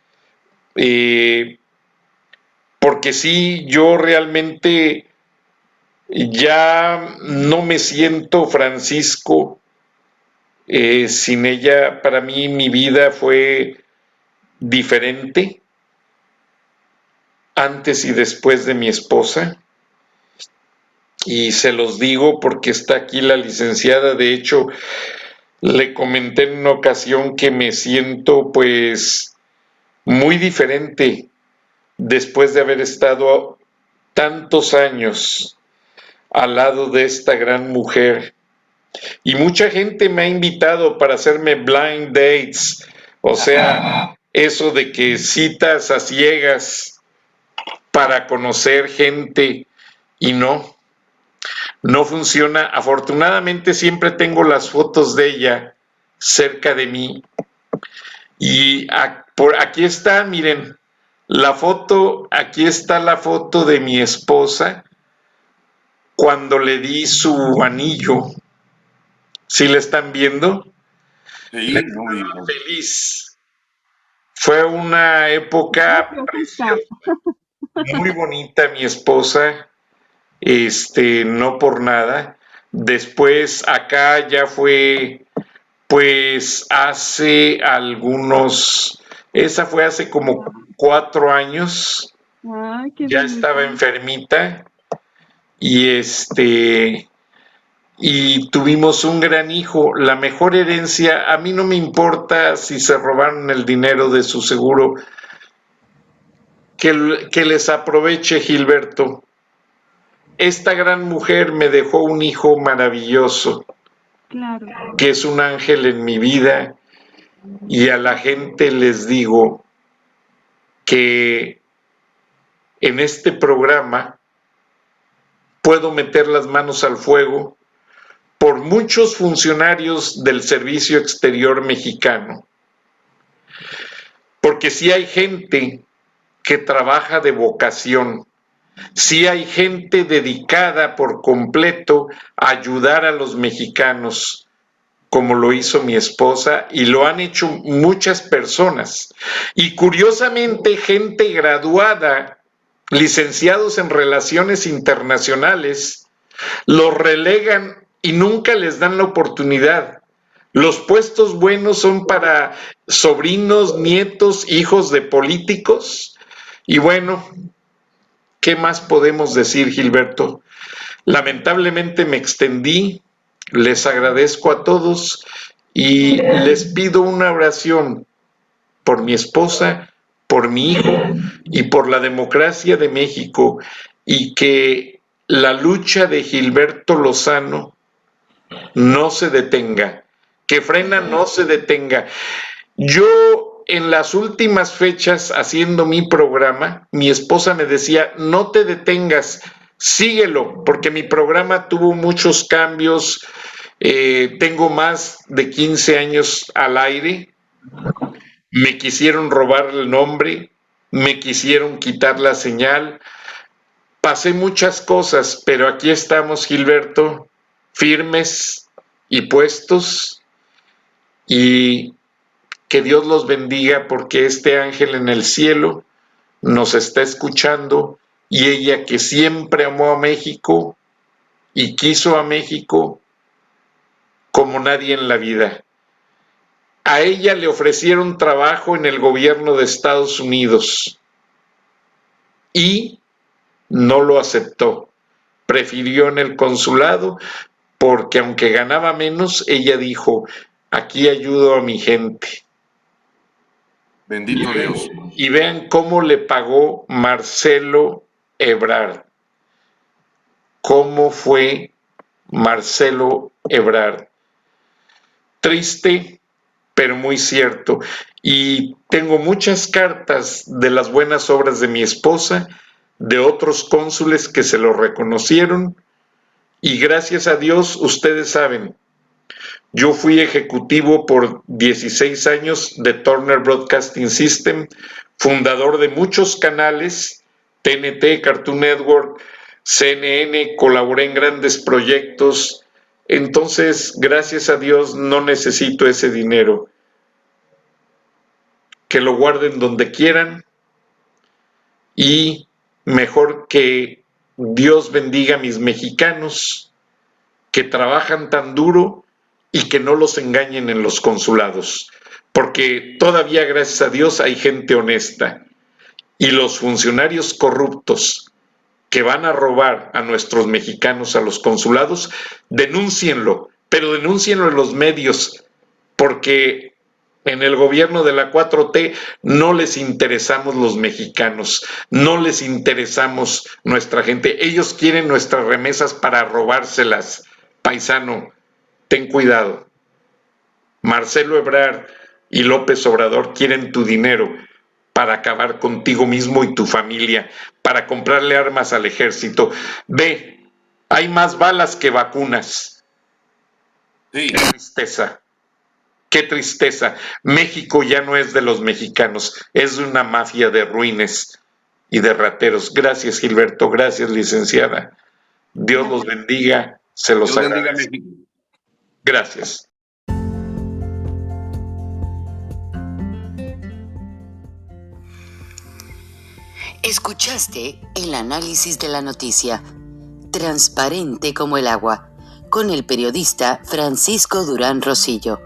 porque sí, yo realmente ya no me siento Francisco sin ella. Para mí mi vida fue diferente antes y después de mi esposa, y se los digo porque está aquí la licenciada. De hecho, le comenté en una ocasión que me siento pues muy diferente después de haber estado tantos años al lado de esta gran mujer. Y mucha gente me ha invitado para hacerme blind dates, o sea, eso de que citas a ciegas para conocer gente, y no funciona. Afortunadamente siempre tengo las fotos de ella cerca de mí. Y por aquí está, miren, la foto, aquí está la foto de mi esposa cuando le di su anillo. ¿Sí la están viendo? Sí, muy bien. Feliz. Fue una época preciosa, muy bonita mi esposa, no por nada. Después acá ya fue, pues hace esa fue hace como 4 años. Ay, qué Ya bonito. estaba enfermita y y tuvimos un gran hijo. La mejor herencia, a mí no me importa si se robaron el dinero de su seguro, que les aproveche, Gilberto. Esta gran mujer me dejó un hijo maravilloso, Claro. que es un ángel en mi vida, y a la gente les digo que en este programa puedo meter las manos al fuego por muchos funcionarios del Servicio Exterior mexicano, porque sí hay gente que trabaja de vocación, sí hay gente dedicada por completo a ayudar a los mexicanos, como lo hizo mi esposa y lo han hecho muchas personas. Y curiosamente, gente graduada, licenciados en Relaciones Internacionales, los relegan y nunca les dan la oportunidad. Los puestos buenos son para sobrinos, nietos, hijos de políticos. Y bueno, ¿qué más podemos decir, Gilberto? Lamentablemente me extendí. Les agradezco a todos y les pido una oración por mi esposa, por por mi hijo y por la democracia de México, y que la lucha de Gilberto Lozano no se detenga, que Frena no se detenga. Yo en las últimas fechas haciendo mi programa, mi esposa me decía, no te detengas, síguelo, porque mi programa tuvo muchos cambios, tengo más de 15 años al aire, me quisieron robar el nombre, me quisieron quitar la señal, pasé muchas cosas, pero aquí estamos, Gilberto, firmes y puestos, y que Dios los bendiga, porque este ángel en el cielo nos está escuchando, y ella, que siempre amó a México y quiso a México como nadie en la vida. A ella le ofrecieron trabajo en el gobierno de Estados Unidos y no lo aceptó. Prefirió en el consulado, porque aunque ganaba menos, ella dijo, aquí ayudo a mi gente. Bendito Dios. Y vean cómo le pagó Marcelo Ebrard. ¿Cómo fue Marcelo Ebrard? Triste, pero muy cierto. Y tengo muchas cartas de las buenas obras de mi esposa, de otros cónsules que se lo reconocieron, y gracias a Dios, ustedes saben, yo fui ejecutivo por 16 años de Turner Broadcasting System, fundador de muchos canales, TNT, Cartoon Network, CNN, colaboré en grandes proyectos. Entonces, gracias a Dios, no necesito ese dinero. Que lo guarden donde quieran, y mejor que Dios bendiga a mis mexicanos que trabajan tan duro y que no los engañen en los consulados, porque todavía, gracias a Dios, hay gente honesta, y los funcionarios corruptos que van a robar a nuestros mexicanos a los consulados, denúncienlo, pero denúncienlo en los medios, porque en el gobierno de la 4T no les interesamos los mexicanos, no les interesamos nuestra gente, ellos quieren nuestras remesas para robárselas. Paisano, ten cuidado. Marcelo Ebrard y López Obrador quieren tu dinero para acabar contigo mismo y tu familia, para comprarle armas al ejército. Ve, hay más balas que vacunas. Sí. Qué tristeza, qué tristeza. México ya no es de los mexicanos, es de una mafia de ruines y de rateros. Gracias, Gilberto, gracias, licenciada. Dios los bendiga, se los Dios bendiga agradezco. México. Gracias. Escuchaste el análisis de la noticia, transparente como el agua, con el periodista Francisco Durán Rosillo.